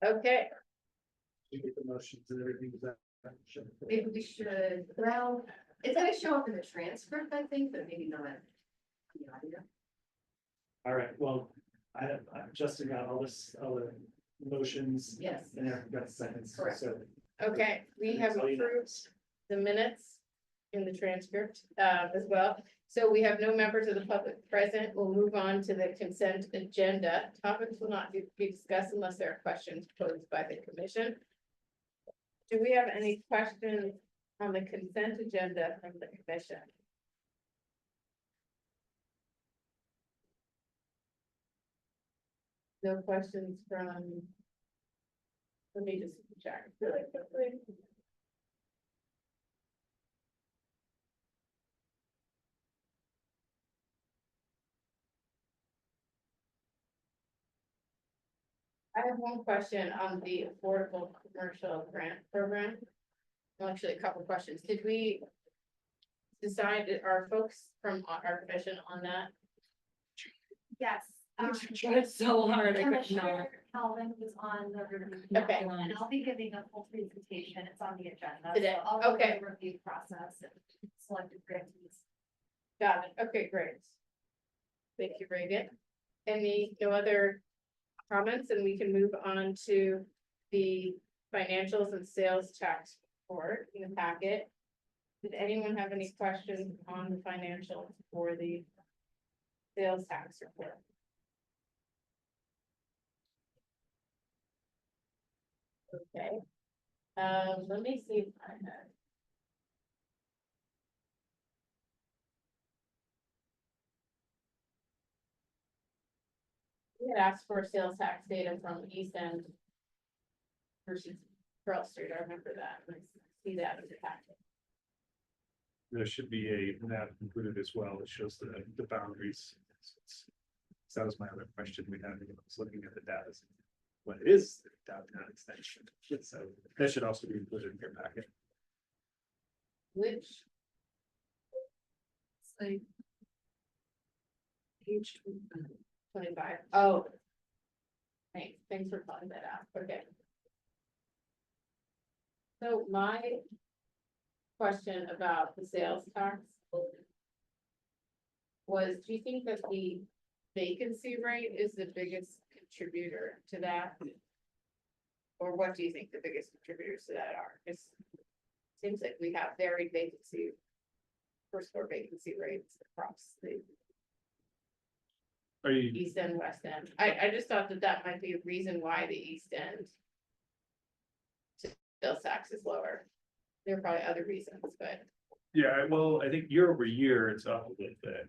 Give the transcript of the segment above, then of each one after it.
Okay, You get the motions and everything, is that? Maybe we should, well, it's gonna show up in the transcript, I think, but maybe not. The audio. All right, well, I'm Justin got all the motions Yes. and I've got seconds, Correct. so. okay, we have Tell you now. approved the minutes in the transcript as well. So we have no members of the public present. We'll move on to the consent agenda. Topics will not be discussed unless there are questions posed by the commission. Do we have any questions on the consent agenda from the commission? No questions from. Let me just check really quickly. I have one question on the affordable commercial grant program. Well, actually, a couple questions. Did we decide, are folks from our commission on that? Yes. It's so hard. Commissioner Calvin was on the review. Okay. And I'll be giving a full presentation. It's on the agenda. Today, So I'll go okay. through the review process and selected grantees. Got it. Okay, great. Thank you, Reagan. No other comments, and we can move on to the financials and sales tax report in the packet. Did anyone have any questions on the financials for the sales tax report? Okay, let me see if I have. We had asked for sales tax data from East End versus Pearl Street, I remember that, I see that in the packet. There should be a map included as well that shows the boundaries. So that was my other question we had, when I was looking at the data. What is the downtown extension? So that should also be included in your packet. Which, Like. Page 25. Oh. Thanks for calling that out, okay. So my question about the sales tax was, do you think that the vacancy rate is the biggest contributor to that? Or what do you think the biggest contributors to that are? It seems like we have varied vacancy, first floor vacancy rates across the Are you, East End, West End. I just thought that that might be a reason why the East End sales tax is lower. There are probably other reasons, but yeah, well, I think year over year, it's up a little bit,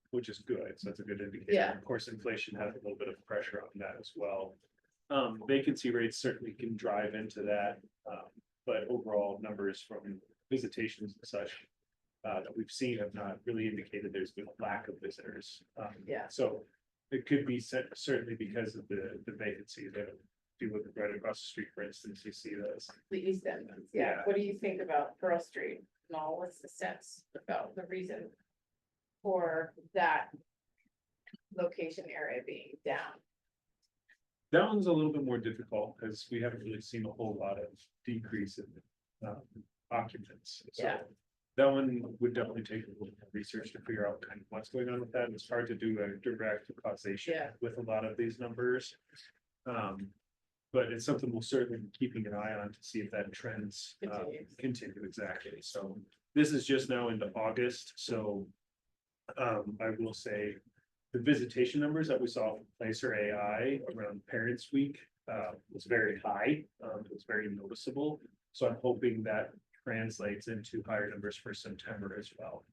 which is good, so that's a good indicator. Yeah. Of course, inflation has a little bit of pressure on that as well. Vacancy rates certainly can drive into that, but overall numbers from visitations and such that we've seen have not really indicated there's been a lack of visitors. Yeah. So it could be certainly because of the vacancy that if you look right across the street, for instance, you see those. the East End ones, yeah. Yeah. What do you think about Pearl Street and all? What's the sense about the reason for that location area being down? That one's a little bit more difficult because we haven't really seen a whole lot of decrease in occupants. So Yeah. that one would definitely take a little more research to figure out kind of what's going on with that. It's hard to do a direct causation Yeah. with a lot of these numbers. But it's something we'll certainly be keeping an eye on to see if that trends Continues. continue exactly. So this is just now into August, so I will say the visitation numbers that we saw from Placer AI around Parents Week was very high. It was very noticeable. So I'm hoping that translates into higher numbers for September as well.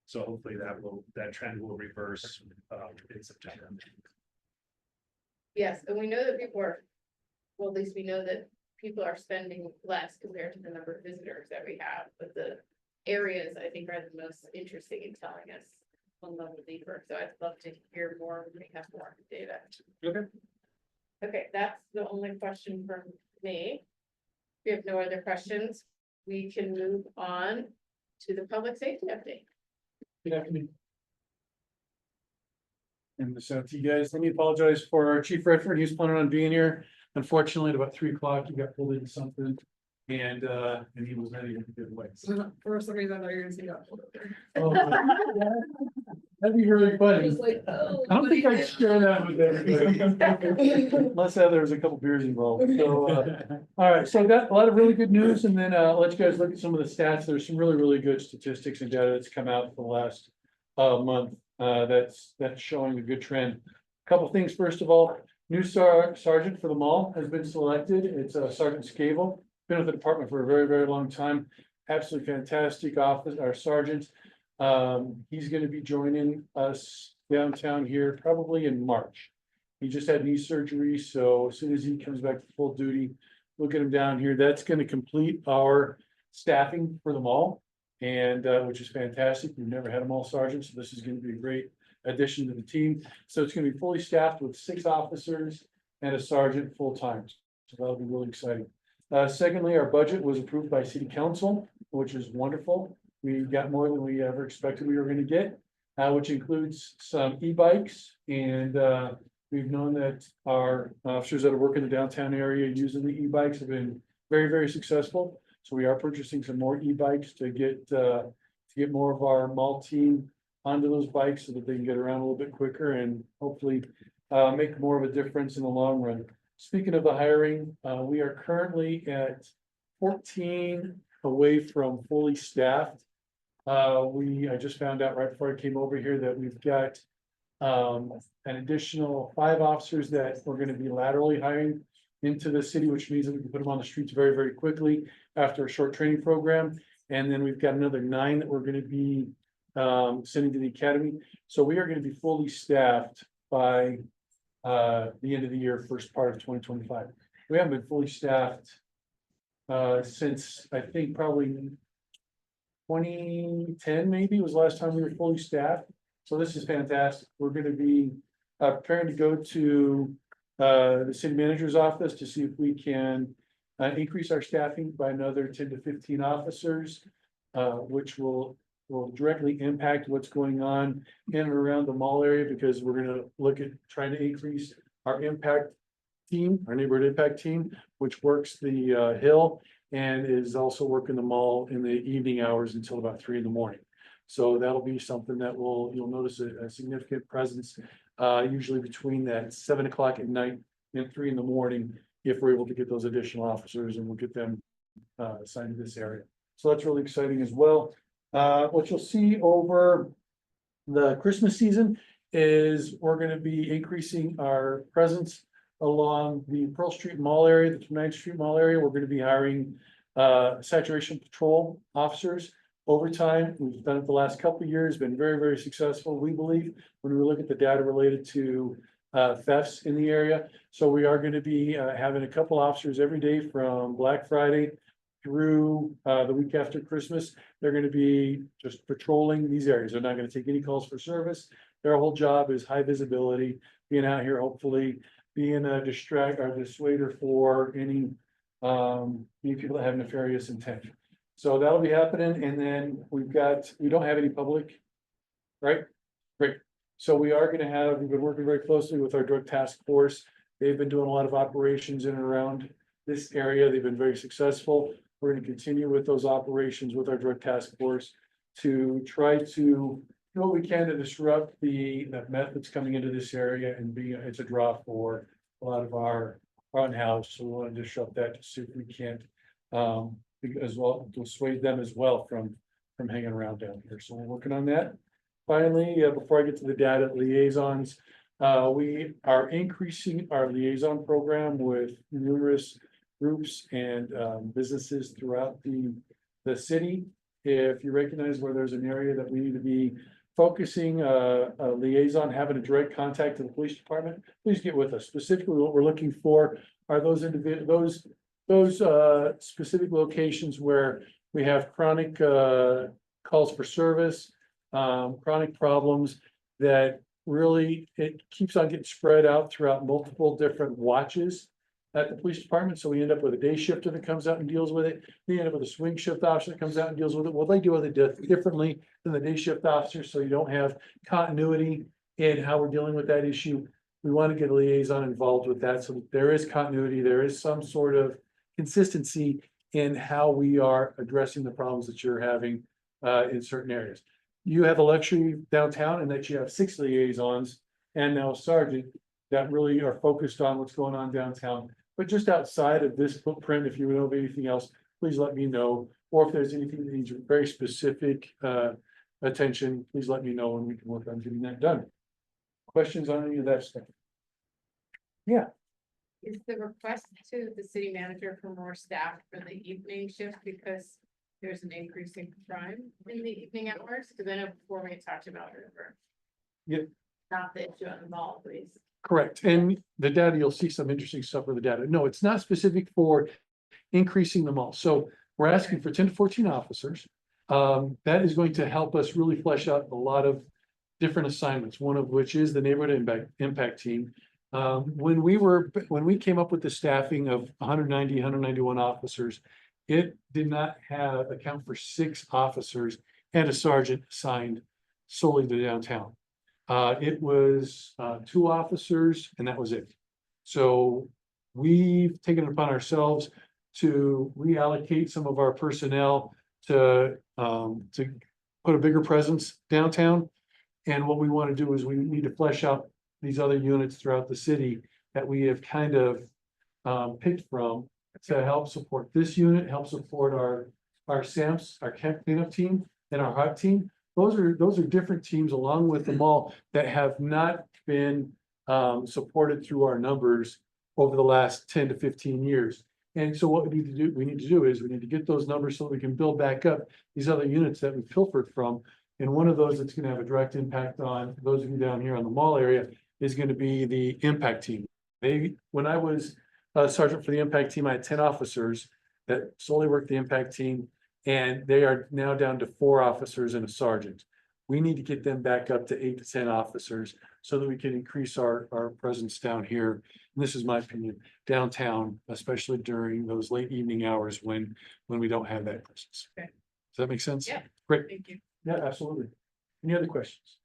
So hopefully that trend will reverse in September. Yes, and we know that people are, well, at least we know that people are spending less compared to the number of visitors that we have, but the areas I think are the most interesting in telling us one level deeper. So I'd love to hear more when we have more data. Okay. Okay, that's the only question from me. If we have no other questions, we can move on to the public safety update. Good afternoon. And so to you guys, let me apologize for our Chief Redford. He was planning on being here. Unfortunately, at about 3 o'clock, he got pulled into something. And he was not able to get away. So- For some reason, I thought you were gonna say that. Oh, that'd be really funny. Oh. I don't think I'd share that with everybody. Unless there was a couple beers involved. So, all right, so I got a lot of really good news and then I'll let you guys look at some of the stats. There's some really, really good statistics and data that's come out for the last month. That's showing a good trend. Couple things. First of all, new sergeant for the mall has been selected. It's Sergeant Scavo. Been with the department for a very, very long time. Absolutely fantastic office, our sergeant. He's gonna be joining us downtown here probably in March. He just had knee surgery, so as soon as he comes back to full duty, we'll get him down here. That's gonna complete our staffing for the mall. And which is fantastic. We've never had a mall sergeant, so this is gonna be a great addition to the team. So it's gonna be fully staffed with 6 officers and a sergeant full-time. So that'll be really exciting. Secondly, our budget was approved by city council, which is wonderful. We got more than we ever expected we were gonna get, which includes some e-bikes. And we've known that our officers that are working in the downtown area using the e-bikes have been very, very successful. So we are purchasing some more e-bikes to get more of our mall team onto those bikes so that they can get around a little bit quicker and hopefully make more of a difference in the long run. Speaking of the hiring, we are currently at 14 away from fully staffed. I just found out right before I came over here that we've got an additional 5 officers that we're gonna be laterally hiring into the city, which means that we can put them on the streets very, very quickly after a short training program. And then we've got another 9 that we're gonna be sending to the academy. So we are gonna be fully staffed by the end of the year, first part of 2025. We haven't been fully staffed since I think probably 2010 maybe was the last time we were fully staffed. So this is fantastic. We're gonna be preparing to go to the city manager's office to see if we can increase our staffing by another 10 to 15 officers, which will directly impact what's going on in and around the mall area, because we're gonna look at trying to increase our impact team, our neighborhood impact team, which works the hill and is also working the mall in the evening hours until about 3 a.m. So that'll be something that you'll notice a significant presence, usually between that 7 o'clock at night and 3 a.m. if we're able to get those additional officers, and we'll get them assigned to this area. So that's really exciting as well. What you'll see over the Christmas season is we're gonna be increasing our presence along the Pearl Street Mall area, the 9th Street Mall area. We're gonna be hiring saturation patrol officers overtime. We've done it the last couple of years, been very, very successful, we believe, when we look at the data related to thefts in the area. So we are gonna be having a couple officers every day from Black Friday through the week after Christmas. They're gonna be just patrolling these areas. They're not gonna take any calls for service. Their whole job is high visibility, being out here, hopefully being a dissuader for any people that have nefarious intent. So that'll be happening. And then we don't have any public, right? Great. So we've been working very closely with our drug task force. They've been doing a lot of operations in and around this area. They've been very successful. We're going to continue with those operations with our drug task force to try to do what we can to disrupt the meth that's coming into this area, and it's a draw for a lot of our front house. So we want to disrupt that to see if we can't as well dissuade them as well from hanging around down here. So we're working on that. Finally, before I get to the data liaisons, we are increasing our liaison program with numerous groups and businesses throughout the city. If you recognize where there's an area that we need to be focusing a liaison, having a direct contact to the police department, please get with us. Specifically, what we're looking for are those specific locations where we have chronic calls for service, chronic problems that really, it keeps on getting spread out throughout multiple different watches at the police department. So we end up with a day shifter that comes out and deals with it. We end up with a swing shift officer that comes out and deals with it. Well, they deal with it differently than the day shift officer, so you don't have continuity and how we're dealing with that issue. We want to get a liaison involved with that, so that there is continuity, there is some sort of consistency in how we are addressing the problems that you're having in certain areas. You have a luxury downtown in that you have 6 liaisons and now a sergeant that really are focused on what's going on downtown. But just outside of this footprint, if you know of anything else, please let me know. Or if there's anything that needs very specific attention, please let me know and we can work on getting that done. Questions on any of that stuff? Yeah, Is the request to the city manager for more staff for the evening shift because there's an increase in crime in the evening hours? Because I know before we had talked about it, or Yep. not the issue on the mall, please. correct. And the data, you'll see some interesting stuff with the data. No, it's not specific for increasing them all. So we're asking for 10 to 14 officers. That is going to help us really flesh out a lot of different assignments, one of which is the neighborhood impact team. When we came up with the staffing of 190, 191 officers, it did not have account for 6 officers and a sergeant assigned solely to downtown. It was 2 officers and that was it. So we've taken it upon ourselves to reallocate some of our personnel to put a bigger presence downtown. And what we want to do is we need to flesh out these other units throughout the city that we have kind of picked from to help support this unit, help support our SAMPS, our camp cleanup team, and our HUD team. Those are different teams along with the mall that have not been supported through our numbers over the last 10 to 15 years. And so what we need to do is we need to get those numbers so we can build back up these other units that we pilfered from. And one of those that's going to have a direct impact on those of you down here on the mall area is going to be the impact team. When I was a sergeant for the impact team, I had 10 officers that solely worked the impact team, and they are now down to 4 officers and a sergeant. We need to get them back up to 8 to 10 officers so that we can increase our presence down here. And this is my opinion, downtown, especially during those late evening hours when we don't have that presence. Okay. Does that make sense? Yeah. Great. Thank you. Yeah, absolutely. Any other questions?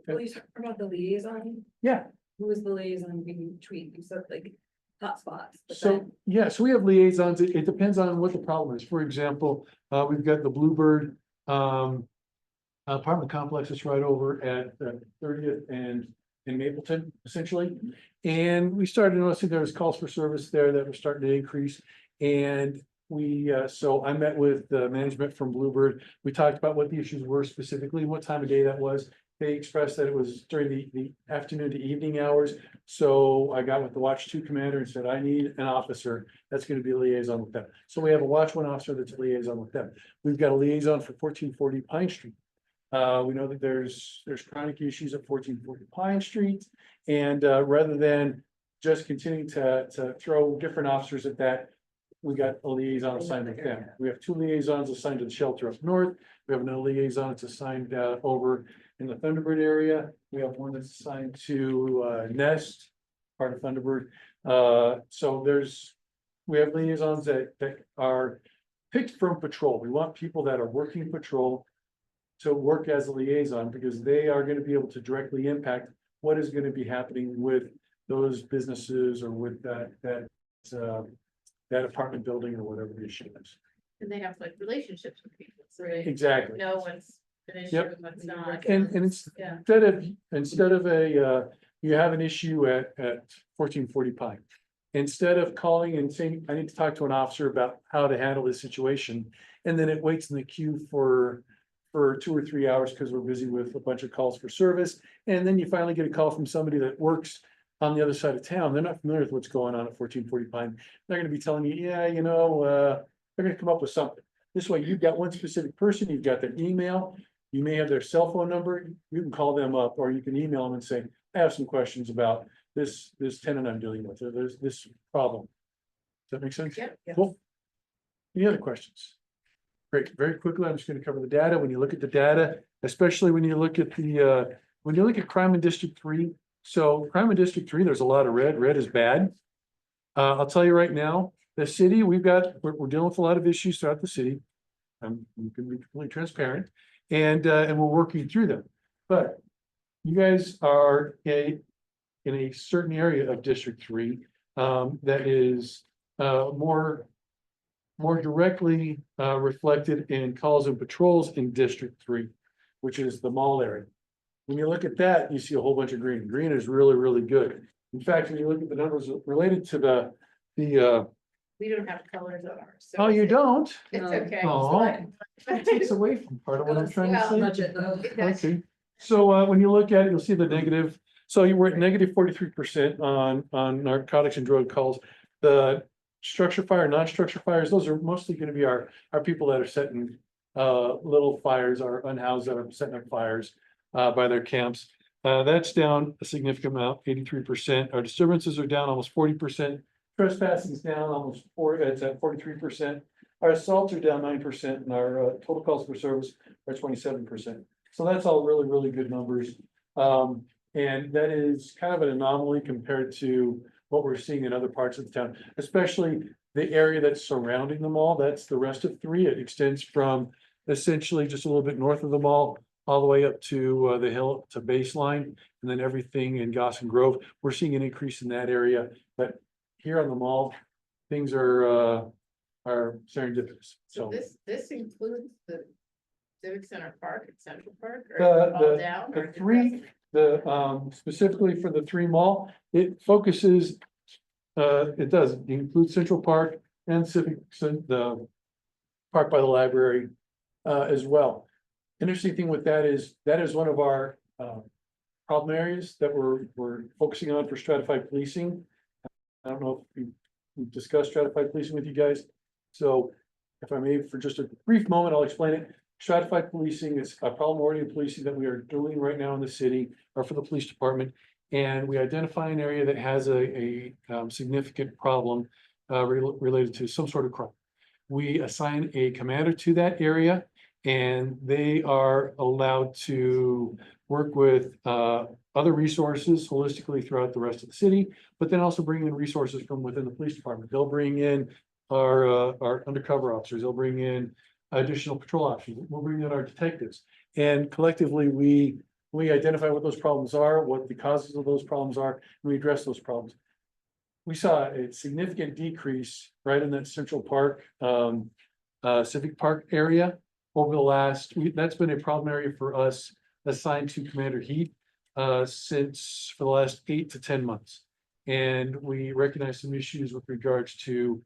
Will you talk about the liaison? Yeah. Who is the liaison between, you said like hotspots? but So, then- yeah, so we have liaisons. It depends on what the problem is. For example, we've got the Bluebird apartment complex that's right over at 30th and in Mapleton, essentially. And we started noticing there was calls for service there that were starting to increase. And so I met with the management from Bluebird. We talked about what the issues were specifically, what time of day that was. They expressed that it was during the afternoon to evening hours. So I got with the Watch 2 commander and said, I need an officer that's going to be a liaison with them. So we have a Watch 1 officer that's a liaison with them. We've got a liaison for 1440 Pine Street. We know that there's chronic issues at 1440 Pine Street. And rather than just continuing to throw different officers at that, we got a liaison assigned with them. We have 2 liaisons assigned to the shelter up north. We have another liaison that's assigned over in the Thunderbird area. We have one that's assigned to Nest, part of Thunderbird. So we have liaisons that are picked from patrol. We want people that are working patrol to work as a liaison because they are going to be able to directly impact what is going to be happening with those businesses or with that apartment building or whatever the issue is. And they have like relationships with people, so they Exactly. know what's an issue Yep. and what's not. And it's Yeah. instead of you have an issue at 1440 Pine. Instead of calling and saying, I need to talk to an officer about how to handle this situation, and then it waits in the queue for 2 or 3 hours because we're busy with a bunch of calls for service. And then you finally get a call from somebody that works on the other side of town. They're not familiar with what's going on at 1440 Pine. They're going to be telling you, yeah, they're going to come up with something. This way you've got one specific person, you've got their email, you may have their cell phone number, you can call them up or you can email them and say, I have some questions about this tenant I'm dealing with, or there's this problem. Does that make sense? Yep. Cool. Any other questions? Great, very quickly, I'm just going to cover the data. When you look at the data, especially when you look at crime in District 3. So crime in District 3, there's a lot of red. Red is bad. I'll tell you right now, the city, we're dealing with a lot of issues throughout the city. I'm going to be completely transparent and we're working through them. But you guys are in a certain area of District 3, that is, more directly, reflected in calls and patrols in District 3, which is the mall area. When you look at that, you see a whole bunch of green. Green is really, really good. In fact, when you look at the numbers related to the, We don't have colors on ours. so oh, you don't? It's No. okay. Oh, that takes away from part of what I'm trying to Well, say. Budget though. Okay, so when you look at it, you'll see the negative. So you were at negative 43% on narcotics and drug calls. The structure fire, non-structure fires, those are mostly gonna be our people that are setting little fires, our unhoused that are setting up fires by their camps. That's down a significant amount, 83%. Our disturbances are down almost 40%. Trespassing is down almost it's at 43%. Our assaults are down 9% and our total calls for service are 27%. So that's all really, really good numbers. And that is kind of an anomaly compared to what we're seeing in other parts of the town, especially the area that's surrounding the mall. That's the rest of 3. It extends from essentially just a little bit north of the mall, all the way up to the hill to baseline, and then everything in Gossan Grove. We're seeing an increase in that area, but here on the mall, things are serendipitous. So So this includes the Civic Center Park and Central Park The- or all the- down? the or just three- specifically for the 3 mall, it focuses. It does include Central Park and the park by the library as well. Interesting thing with that is one of our problem areas that we're focusing on for stratified policing. I don't know if we've discussed stratified policing with you guys. So if I may, for just a brief moment, I'll explain it. Stratified policing is a problem-oriented policing that we are doing right now in the city or for the police department. And we identify an area that has a significant problem related to some sort of crime. We assign a commander to that area and they are allowed to work with other resources holistically throughout the rest of the city, but then also bring in resources from within the police department. They'll bring in our undercover officers, they'll bring in additional patrol options, we'll bring in our detectives. And collectively, we identify what those problems are, what the causes of those problems are, and we address those problems. We saw a significant decrease right in that Central Park, Civic Park area over the last, that's been a problem area for us assigned to Commander Heat since for the last 8 to 10 months. And we recognize some issues with regards to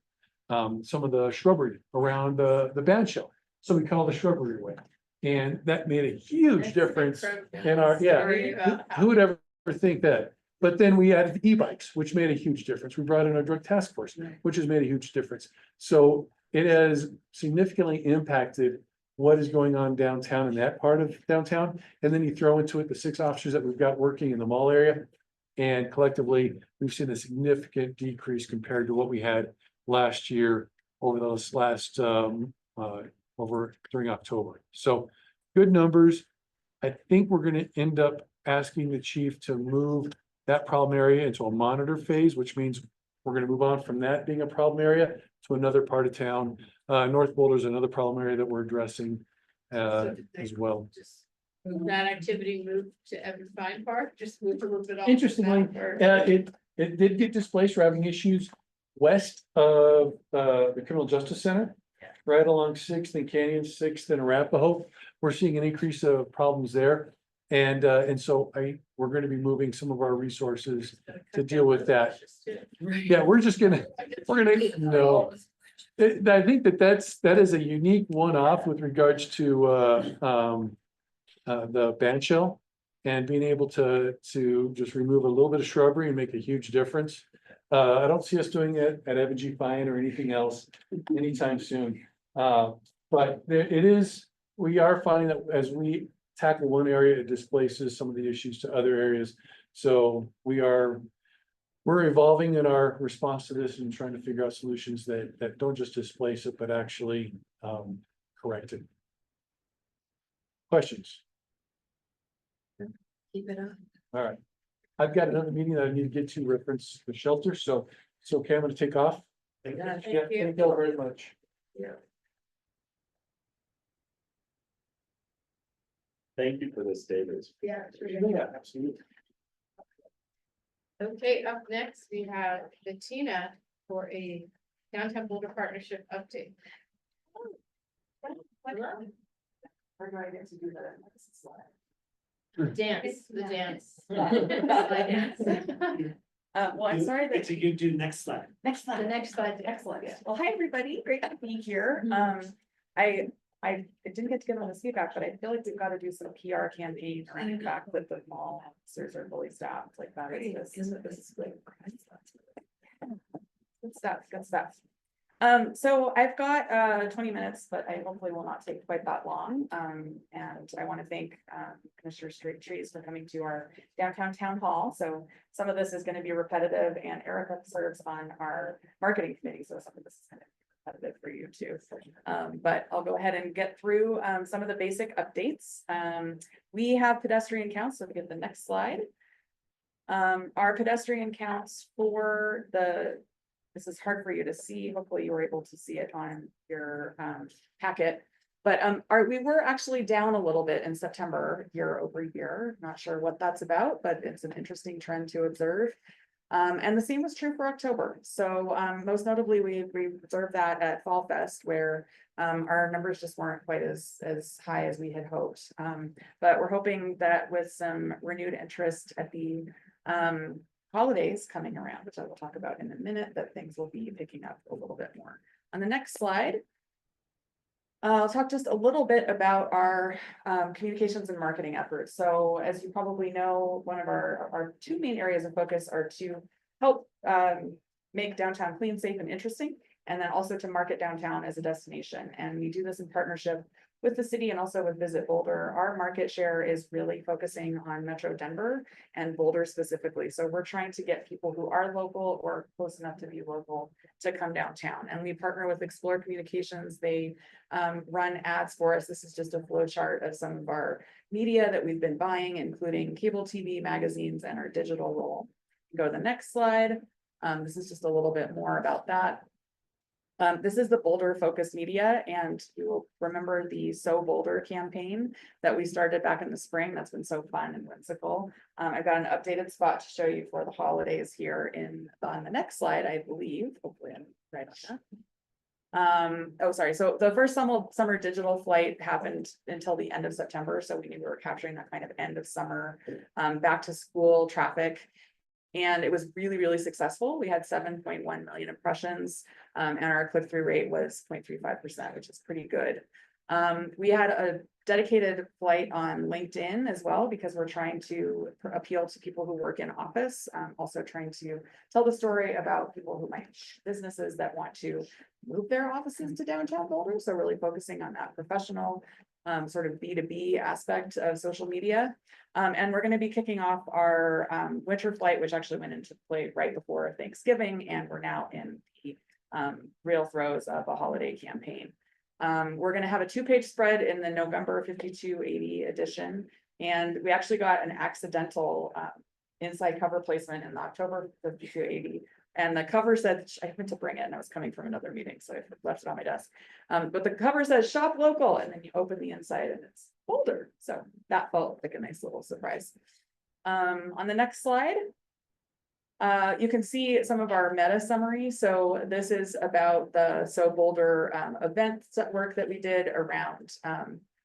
some of the shrubbery around the band shell. So we call the shrubbery away. And that made a huge difference in our, Sorry yeah, about who would ever think that? But then we added e-bikes, which made a huge difference. We brought in our drug task force, which has made a huge difference. So it has significantly impacted what is going on downtown in that part of downtown. And then you throw into it the 6 officers that we've got working in the mall area. And collectively, we've seen a significant decrease compared to what we had last year over those last over during October. So good numbers. I think we're going to end up asking the chief to move that problem area into a monitor phase, which means we're going to move on from that being a problem area to another part of town. North Boulder is another problem area that we're addressing as well. Just that activity moved to Evan Fine Park, just moved a little bit off. the Interestingly, map, or- it did get displaced. We're having issues west of the Criminal Justice Center. Yeah. Right along 6th and Canyon, 6th and Arapahoe. We're seeing an increase of problems there. And so we're going to be moving some of our resources to deal with that. Yeah, we're gonna, no. I think that is a unique one-off with regards to the band shell. And being able to just remove a little bit of shrubbery and make a huge difference. I don't see us doing it at Evan G. Fine or anything else anytime soon. But we are finding that as we tackle one area, it displaces some of the issues to other areas. So we're evolving in our response to this and trying to figure out solutions that don't just displace it, but actually correct it. Questions? Keep it up. All right. I've got another meeting that I need to get to reference the shelter, so it's okay, I'm gonna take off. Thank Yeah, you. thank you all very much. Thank you for this, David. Yeah. Yeah, absolutely. Okay, up next, we have Bettina for a downtown Boulder partnership update. Or do I get to do the next slide? Dance, the dance. Well, I'm sorry that. You do next slide. Next slide. The next slide. Excellent. Well, hi, everybody. Great to be here. I didn't get to get on the feedback, but I feel like we've got to do some PR campaign around the fact that the mall officers are fully staffed like that. This is like. Good stuff, good stuff. So I've got 20 minutes, but I hopefully will not take quite that long. And I want to thank Commissioner Trees for coming to our downtown town hall. So some of this is going to be repetitive, and Erica serves on our marketing committee, so some of this is kind of repetitive for you too. But I'll go ahead and get through some of the basic updates. We have pedestrian counts, so if we get the next slide. Our pedestrian counts for this is hard for you to see. Hopefully you were able to see it on your packet. But we were actually down a little bit in September, year over year. Not sure what that's about, but it's an interesting trend to observe. And the same was true for October. So most notably, we observed that at Fall Fest, where our numbers just weren't quite as high as we had hoped. But we're hoping that with some renewed interest at the holidays coming around, which I will talk about in a minute, that things will be picking up a little bit more. On the next slide, I'll talk just a little bit about our communications and marketing efforts. So as you probably know, one of our two main areas of focus are to help make downtown clean, safe, and interesting, and then also to market downtown as a destination. And we do this in partnership with the city and also with Visit Boulder. Our market share is really focusing on Metro Denver and Boulder specifically. So we're trying to get people who are local or close enough to be local to come downtown. And we partner with Explore Communications. They run ads for us. This is just a flow chart of some of our media that we've been buying, including cable TV, magazines, and our digital role. Go to the next slide. This is just a little bit more about that. This is the Boulder focused media, and you will remember the So Boulder campaign that we started back in the spring. That's been so fun and whimsical. I've got an updated spot to show you for the holidays here on the next slide, I believe. Hopefully I'm right on that. Oh, sorry. So the first summer digital flight happened until the end of September. So we knew we were capturing that kind of end of summer back to school traffic. And it was really, really successful. We had 7.1 million impressions, and our click-through rate was 0.35%, which is pretty good. We had a dedicated flight on LinkedIn as well, because we're trying to appeal to people who work in office, also trying to tell the story about people who might businesses that want to move their offices to downtown Boulder. So really focusing on that professional sort of B2B aspect of social media. And we're going to be kicking off our winter flight, which actually went into play right before Thanksgiving. And we're now in the real throes of a holiday campaign. We're going to have a 2-page spread in the November 5280 edition. And we actually got an accidental inside cover placement in the October 5280. And the cover said, I meant to bring it and I was coming from another meeting, so I left it on my desk. But the cover says shop local, and then you open the inside and it's Boulder. So that felt like a nice little surprise. On the next slide, you can see some of our meta summary. So this is about the So Boulder events at work that we did around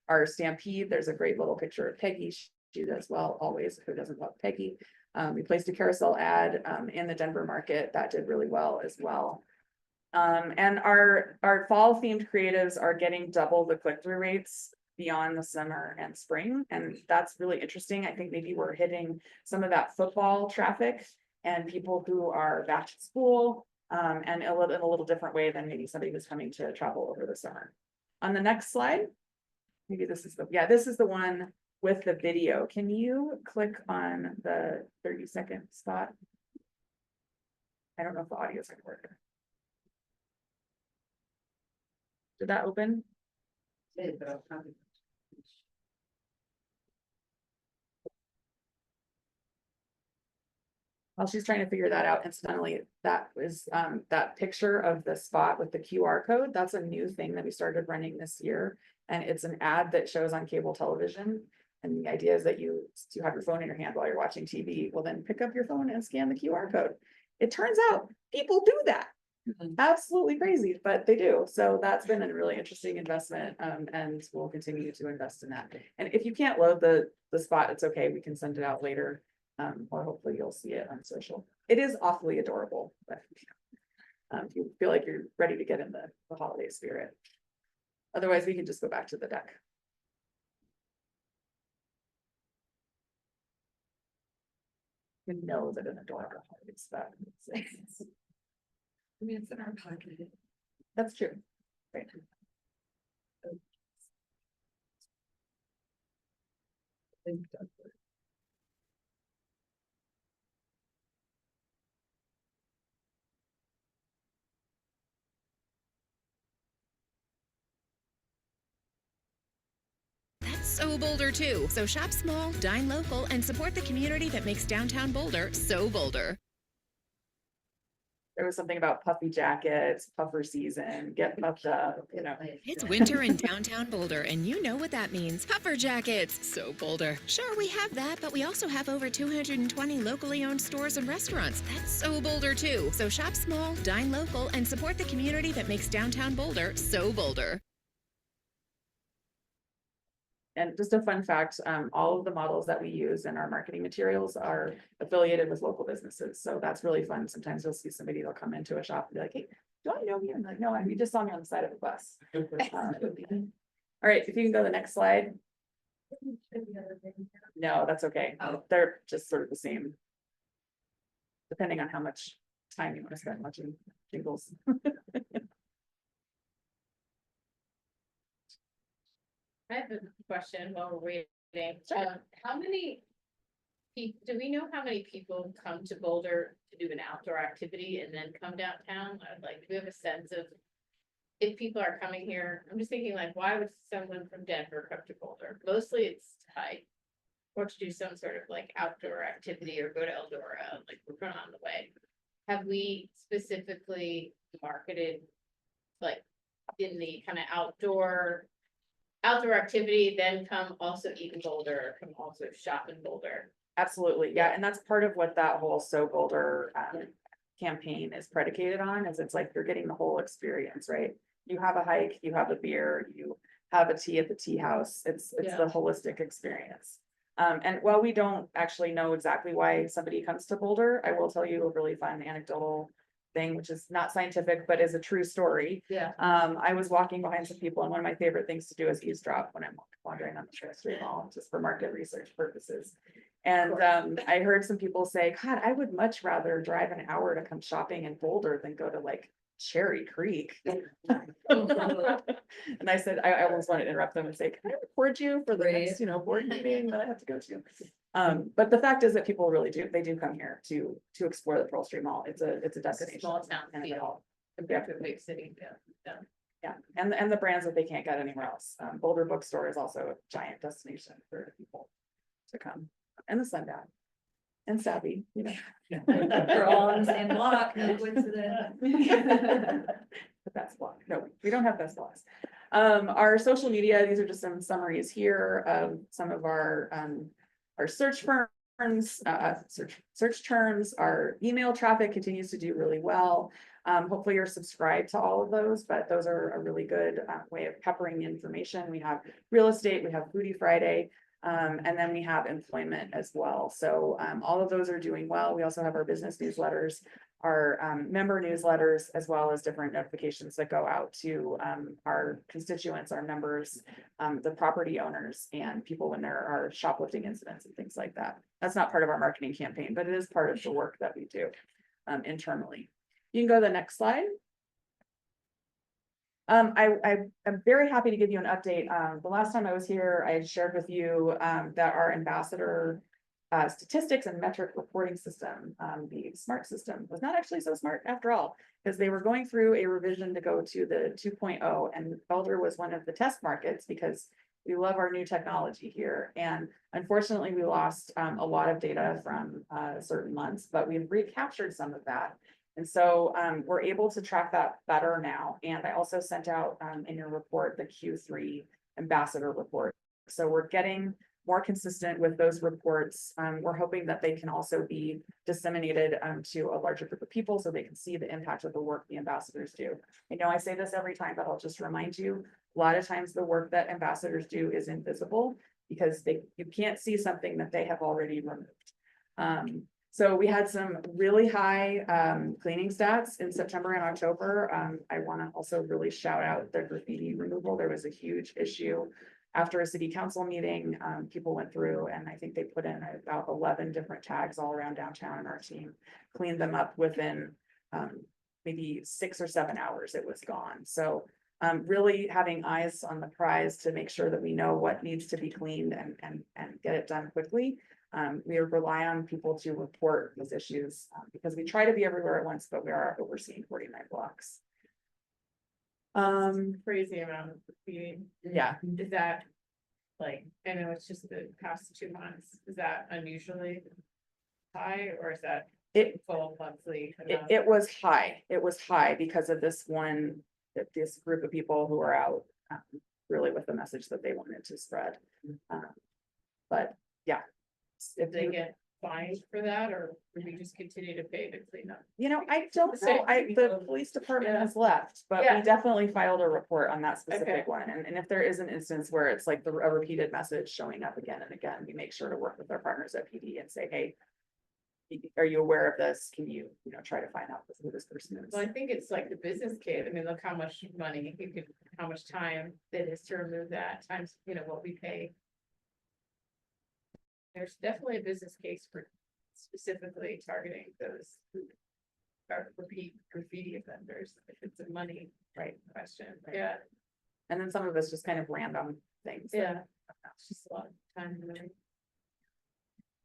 our Stampede. There's a great little picture of Peggy. She does well always. Who doesn't love Peggy? We placed a carousel ad in the Denver market that did really well as well. And our fall themed creatives are getting double the click-through rates beyond the summer and spring. And that's really interesting. I think maybe we're hitting some of that football traffic and people who are back to school and in a little different way than maybe somebody who's coming to travel over the summer. On the next slide, maybe this is the one with the video. Can you click on the 30-second spot? I don't know if the audio is going to work. Did that open? While she's trying to figure that out, incidentally, that was that picture of the spot with the QR code. That's a new thing that we started running this year. And it's an ad that shows on cable television. And the idea is that you have your phone in your hand while you're watching TV, well then pick up your phone and scan the QR code. It turns out people do that. Absolutely crazy, but they do. So that's been a really interesting investment, and we'll continue to invest in that. And if you can't load the spot, it's okay. We can send it out later. Or hopefully you'll see it on social. It is awfully adorable, but if you feel like you're ready to get in the holiday spirit. Otherwise, we can just go back to the deck. You know that an adorable holiday spot. I mean, it's in our pocket. That's true. Right. That's so Boulder too. So shop small, dine local, and support the community that makes downtown Boulder so Boulder. There was something about puffy jackets, puffer season, get puffed up, you know. It's winter in downtown Boulder, and you know what that means. Puffer jackets, so Boulder. Sure, we have that, but we also have over 220 locally owned stores and restaurants. That's so Boulder too. So shop small, dine local, and support the community that makes downtown Boulder so Boulder. And just a fun fact, all of the models that we use in our marketing materials are affiliated with local businesses. So that's really fun. Sometimes you'll see somebody, they'll come into a shop and be like, hey, do I know you? I'm like, no, you just saw me on the side of the bus. All right, if you can go to the next slide. No, that's okay. Oh. They're just sort of the same. Depending on how much time you want to spend watching jingles. I have a question while we're waiting. How many do we know how many people come to Boulder to do an outdoor activity and then come downtown? Like, do we have a sense of if people are coming here? I'm just thinking like, why would someone from Denver come to Boulder? Mostly it's to hike or to do some sort of like outdoor activity or go to Eldora, like we're going on the way. Have we specifically marketed like in the kind of outdoor activity, then come also eat in Boulder, come also shop in Boulder? Absolutely, yeah, and that's part of what that whole So Boulder campaign is predicated on, is it's like you're getting the whole experience, right? You have a hike, you have a beer, you have a tea at the tea house, it's Yeah. the holistic experience. And while we don't actually know exactly why somebody comes to Boulder, I will tell you a really fun anecdotal thing, which is not scientific, but is a true story. Yeah. I was walking behind some people, and one of my favorite things to do is eavesdrop when I'm wandering on the Treasury Mall, just for market research purposes. And I heard some people say, God, I would much rather drive an hour to come shopping in Boulder than go to like Cherry Creek. And I said, I almost wanted to interrupt them and say, can I record you for the next, board meeting that I have to go to? But the fact is that people really do, they do come here to explore the Pearl Street Mall. It's a destination. Small town and feel compared to a big city. Yeah. Yeah, and the brands that they can't get anywhere else. Boulder Bookstore is also a giant destination for people to come, and the Sundown, and Savvy, They're all on the same block, no coincidence. The best block. No, we don't have best blocks. Our social media, these are just some summaries here of some of our search firms, search terms. Our email traffic continues to do really well. Hopefully you're subscribed to all of those, but those are a really good way of peppering information. We have real estate, we have Foodie Friday, and then we have employment as well. So all of those are doing well. We also have our business newsletters, our member newsletters, as well as different notifications that go out to our constituents, our members, the property owners, and people when there are shoplifting incidents and things like that. That's not part of our marketing campaign, but it is part of the work that we do internally. You can go to the next slide. I'm very happy to give you an update. The last time I was here, I had shared with you that our ambassador statistics and metric reporting system, the SMART system, was not actually so smart after all, because they were going through a revision to go to the 2.0, and Boulder was one of the test markets because we love our new technology here. And unfortunately, we lost a lot of data from certain months, but we've recaptured some of that. And so we're able to track that better now. And I also sent out in your report the Q3 ambassador report. So we're getting more consistent with those reports. We're hoping that they can also be disseminated to a larger group of people so they can see the impact of the work the ambassadors do. I know I say this every time, but I'll just remind you, a lot of times the work that ambassadors do is invisible because you can't see something that they have already removed. So we had some really high cleaning stats in September and October. I want to also really shout out the graffiti removal. There was a huge issue after a city council meeting. People went through and I think they put in about 11 different tags all around downtown, and our team cleaned them up within maybe 6 or 7 hours. It was gone. So really having eyes on the prize to make sure that we know what needs to be cleaned and get it done quickly. We rely on people to report those issues because we try to be everywhere at once, but we are overseeing 49 blocks. Crazy amount of graffiti. Yeah, Is that like, I know it's just the past 2 months, is that unusually high or is that it full monthly? it was high. It was high because of this group of people who are out really with the message that they wanted to spread. But yeah. If Did they you, get fined for that or would we just continue to pay to clean up? I don't know, the police department has left, but we Yeah. definitely filed a report on that specific Okay. one. And if there is an instance where it's like a repeated message showing up again and again, we make sure to work with our partners at PD and say, hey, are you aware of this? Can you try to find out who this person is? Well, I think it's like the business case. I mean, look how much money how much time it is to remove that times, what we pay. There's definitely a business case for specifically targeting those who are repeat graffiti offenders, if it's a money Right. question. Right. Yeah, And then some of it's just kind of random things. yeah. It's just a lot of time and money. Can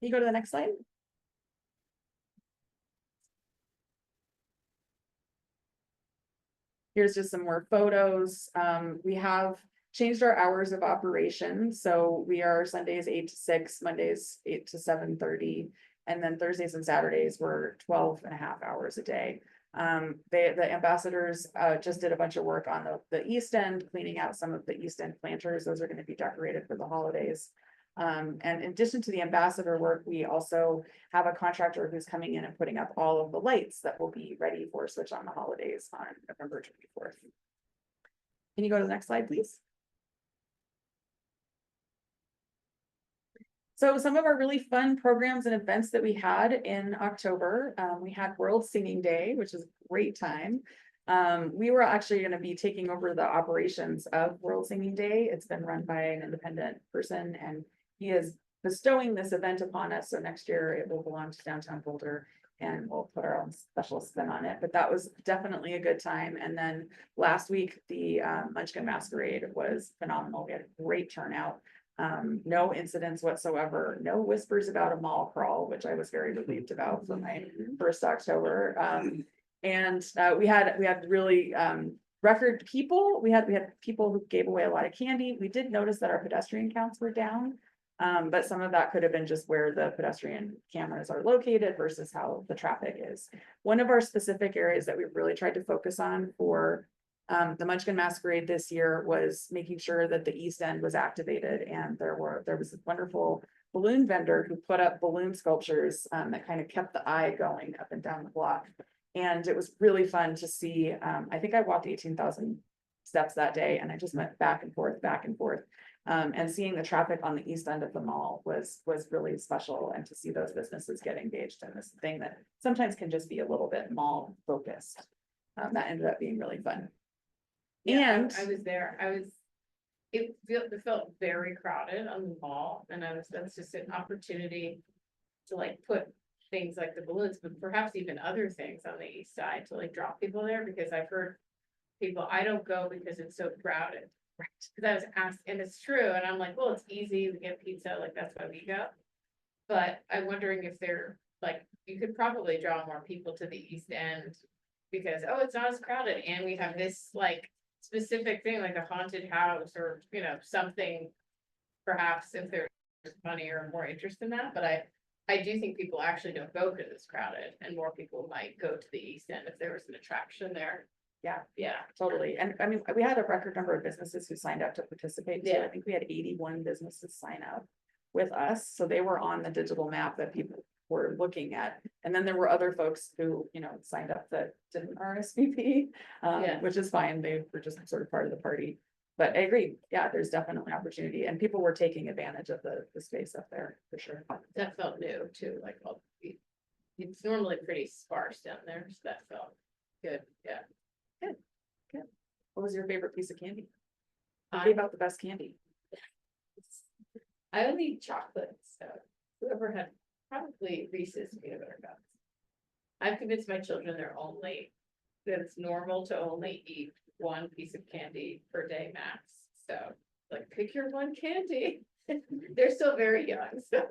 you go to the next slide? Here's just some more photos. We have changed our hours of operation. So we are Sundays 8 to 6, Mondays 8 to 7:30. And then Thursdays and Saturdays were 12 and a half hours a day. The ambassadors just did a bunch of work on the East End, cleaning out some of the East End planters. Those are going to be decorated for the holidays. And in addition to the ambassador work, we also have a contractor who's coming in and putting up all of the lights that will be ready for switch on the holidays on November 24th. Can you go to the next slide, please? So some of our really fun programs and events that we had in October, we had World Singing Day, which is a great time. We were actually going to be taking over the operations of World Singing Day. It's been run by an independent person and he is bestowing this event upon us. So next year it will belong to Downtown Boulder and we'll put our own special spin on it. But that was definitely a good time. And then last week, the Munchkin Masquerade was phenomenal. We had a great turnout. No incidents whatsoever, no whispers about a mall crawl, which I was very relieved about for my first October. And we had really record people. We had people who gave away a lot of candy. We did notice that our pedestrian counts were down. But some of that could have been just where the pedestrian cameras are located versus how the traffic is. One of our specific areas that we really tried to focus on for the Munchkin Masquerade this year was making sure that the East End was activated, and there was a wonderful balloon vendor who put up balloon sculptures that kind of kept the eye going up and down the block. And it was really fun to see. I think I walked 18,000 steps that day, and I just went back and forth. And seeing the traffic on the East End of the mall was really special, and to see those businesses get engaged in this thing that sometimes can just be a little bit mall focused. That ended up being really fun. Yeah, And I was there. It felt very crowded on the mall, and that's just an opportunity to like put things like the balloons, but perhaps even other things on the east side to like draw people there, because I've heard people, I don't go because it's so crowded. Right. Because I was asked, and it's true, and I'm like, well, it's easy, we get pizza, like that's why we go. But I'm wondering if they're like, you could probably draw more people to the East End because, oh, it's not as crowded, and we have this like specific thing like a haunted house or something, perhaps if there's money or more interest in that. But I do think people actually don't go because it's crowded, and more people might go to the East End if there was an attraction there. yeah, totally. And I mean, we had a record number of businesses who signed up to participate too. Yeah. I think we had 81 businesses sign up, with us, so they were on the digital map that people were looking at. And then there were other folks who, you know, signed up that didn't RSVP, Yeah. which is fine, they were just sort of part of the party. But I agree, yeah, there's definitely opportunity, and people were taking advantage of the space up there, for sure. That felt new too, like, well, it's normally pretty sparse down there, so that felt good, yeah. What was your favorite piece of candy? Who I- gave out the best candy? I only eat chocolate, so whoever had probably Reese's peanut butter cups. I've convinced my children that it's normal to only eat one piece of candy per day max, so like pick your one candy. They're still very young, so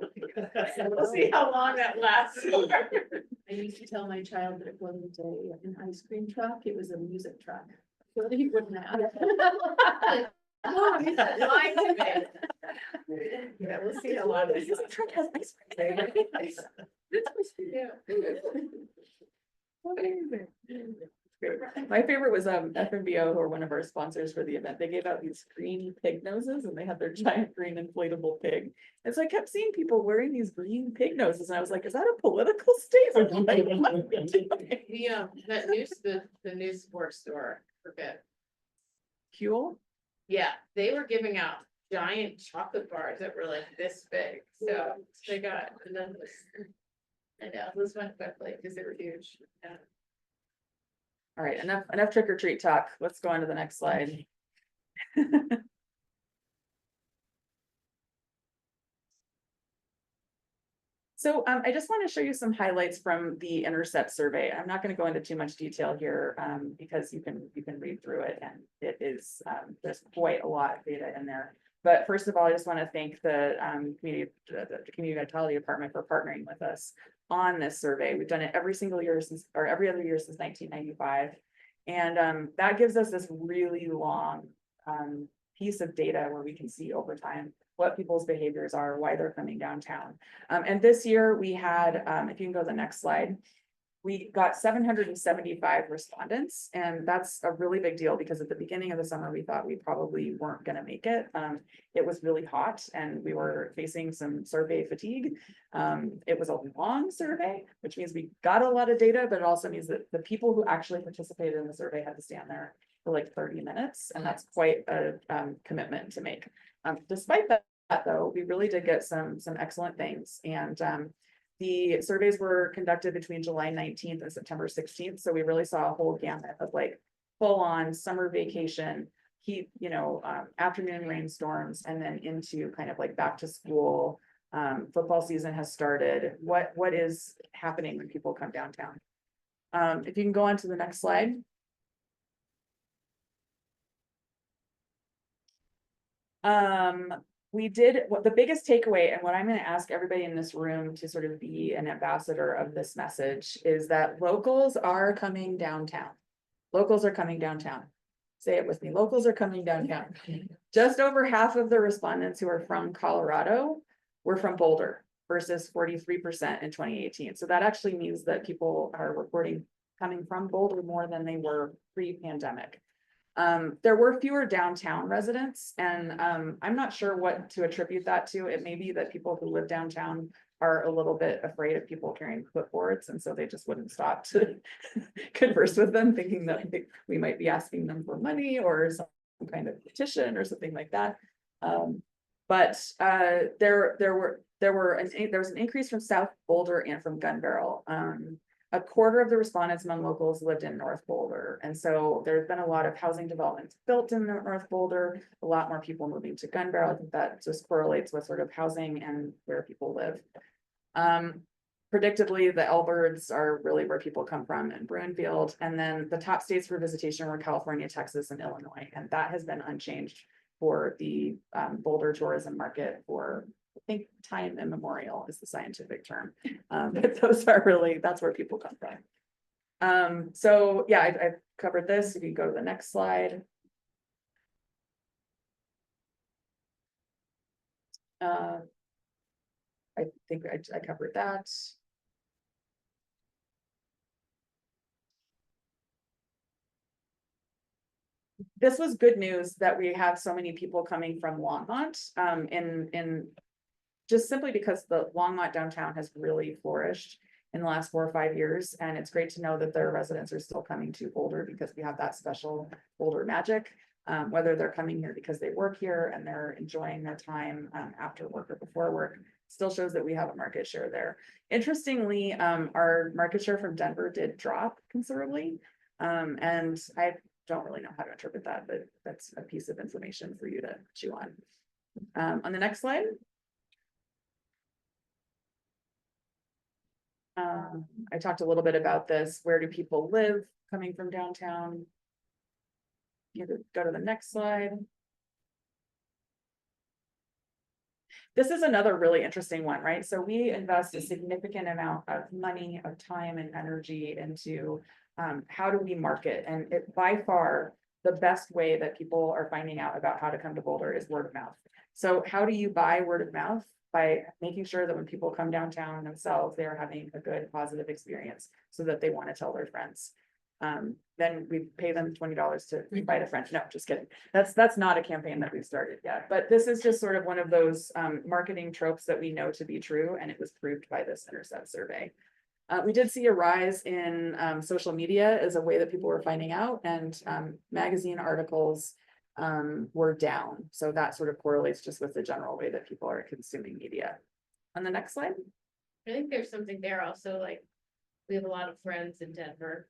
we'll see how long that lasts. I used to tell my child that it wasn't an ice cream truck, it was a music truck. So he wouldn't have. Oh, he said, "Lying to me." Yeah, we'll see how long this. This truck has ice cream. My favorite was FMBO, who are one of our sponsors for the event. They gave out these green pig noses and they had their giant green inflatable pig. And so I kept seeing people wearing these green pig noses and I was like, is that a political statement? Like, what are we doing? That news, the new sports store, forget. Huel? Yeah, they were giving out giant chocolate bars that were like this big, so they got, and then this. I know, this went quickly because they were huge. Yeah. All right, enough trick or treat talk. Let's go on to the next slide. So I just want to show you some highlights from the Intercept survey. I'm not going to go into too much detail here because you can read through it, and it is there's quite a lot of data in there. But first of all, I just want to thank the Community Vitality Department for partnering with us on this survey. We've done it every single year since, or every other year since 1995. And that gives us this really long piece of data where we can see over time what people's behaviors are, why they're coming downtown. And this year we had, if you can go to the next slide, we got 775 respondents, and that's a really big deal because at the beginning of the summer, we thought we probably weren't going to make it. It was really hot and we were facing some survey fatigue. It was a long survey, which means we got a lot of data, but it also means that the people who actually participated in the survey had to stand there for like 30 minutes, and that's quite a commitment to make. Despite that though, we really did get some excellent things, and the surveys were conducted between July 19th and September 16th. So we really saw a whole gamut of like full on summer vacation, heat, afternoon rainstorms, and then into kind of like back to school. Football season has started. What is happening when people come downtown? If you can go on to the next slide. We did the biggest takeaway, and what I'm going to ask everybody in this room to sort of be an ambassador of this message is that locals are coming downtown. Locals are coming downtown. Say it with me. Locals are coming downtown. Just over half of the respondents who are from Colorado were from Boulder versus 43% in 2018. So that actually means that people are reporting coming from Boulder more than they were pre-pandemic. There were fewer downtown residents, and I'm not sure what to attribute that to. It may be that people who live downtown are a little bit afraid of people carrying clipboards, and so they just wouldn't stop to converse with them, thinking that we might be asking them for money or some kind of petition or something like that. But there was an increase from South Boulder and from Gun Barrel. A quarter of the respondents among locals lived in North Boulder. And so there's been a lot of housing developments built in North Boulder, a lot more people moving to Gun Barrel. I think that just correlates with sort of housing and where people live. Predictably, the L-birds are really where people come from in Broomfield. And then the top states for visitation were California, Texas, and Illinois. And that has been unchanged for the Boulder tourism market for, I think, time immemorial is the scientific term. But those are really, that's where people come from. So yeah, I've covered this. If you go to the next slide. I think I covered that. This was good news that we have so many people coming from Longmont. In just simply because the Longmont downtown has really flourished in the last 4 or 5 years. And it's great to know that their residents are still coming to Boulder because we have that special Boulder magic. Whether they're coming here because they work here and they're enjoying their time after work or before work, still shows that we have a market share there. Interestingly, our market share from Denver did drop considerably. And I don't really know how to interpret that, but that's a piece of information for you to chew on. On the next slide. I talked a little bit about this. Where do people live coming from downtown? You go to the next slide. This is another really interesting one, right? So we invest a significant amount of money, of time and energy into how do we market? And it by far the best way that people are finding out about how to come to Boulder is word of mouth. So how do you buy word of mouth? By making sure that when people come downtown themselves, they're having a good positive experience so that they want to tell their friends. Then we pay them $20 to invite a friend. No, just kidding. That's not a campaign that we've started yet, but this is just sort of one of those marketing tropes that we know to be true, and it was proved by this Intercept survey. We did see a rise in social media as a way that people were finding out, and magazine articles were down. So that sort of correlates just with the general way that people are consuming media. On the next slide. I think there's something there also, like, we have a lot of friends in Denver.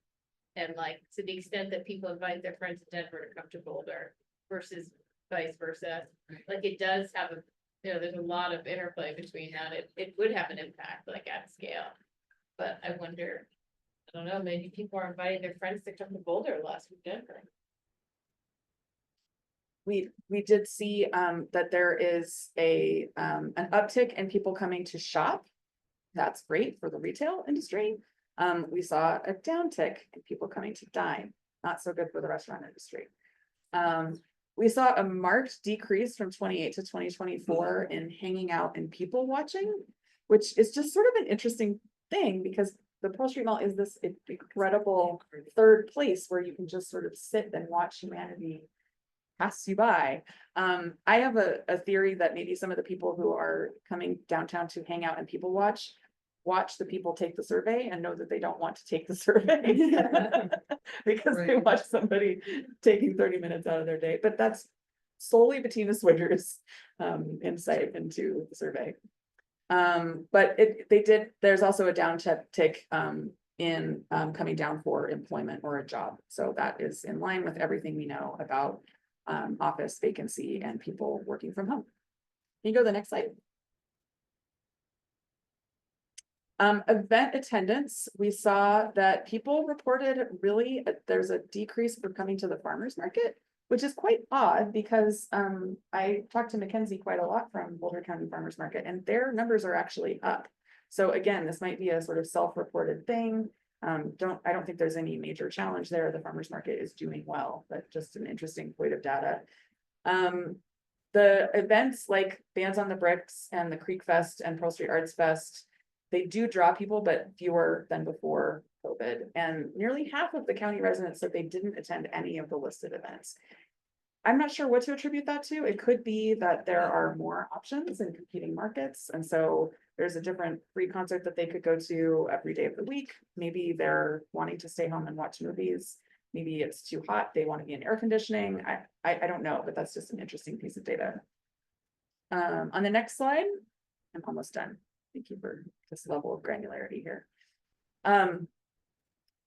And like, to the extent that people invite their friends in Denver to come to Boulder versus vice versa, like it does have a, there's a lot of interplay between that. It would have an impact like at scale. But I wonder, I don't know, maybe people are inviting their friends to come to Boulder less than Denver. We did see that there is an uptick in people coming to shop. That's great for the retail industry. We saw a downtick in people coming to dine, not so good for the restaurant industry. We saw a marked decrease from 28 to 2024 in hanging out and people watching, which is just sort of an interesting thing because the Pearl Street Mall is this incredible third place where you can just sort of sit and watch humanity pass you by. I have a theory that maybe some of the people who are coming downtown to hang out and people watch the people take the survey and know that they don't want to take the survey because they watch somebody taking 30 minutes out of their day. But that's solely Bettina Swigger's insight into the survey. But there's also a downtick in coming down for employment or a job. So that is in line with everything we know about office vacancy and people working from home. Can you go to the next slide? Event attendance, we saw that people reported really there's a decrease for coming to the farmers market, which is quite odd because I talked to Mackenzie quite a lot from Boulder County Farmers Market and their numbers are actually up. So again, this might be a sort of self-reported thing. I don't think there's any major challenge there. The farmers market is doing well, but just an interesting point of data. The events like Bands on the Bricks and the Creek Fest and Pearl Street Arts Fest, they do draw people, but fewer than before COVID. And nearly half of the county residents said they didn't attend any of the listed events. I'm not sure what to attribute that to. It could be that there are more options in competing markets. And so there's a different free concert that they could go to every day of the week. Maybe they're wanting to stay home and watch movies. Maybe it's too hot. They want to be in air conditioning. I don't know, but that's just an interesting piece of data. On the next slide, I'm almost done. Thank you for this level of granularity here.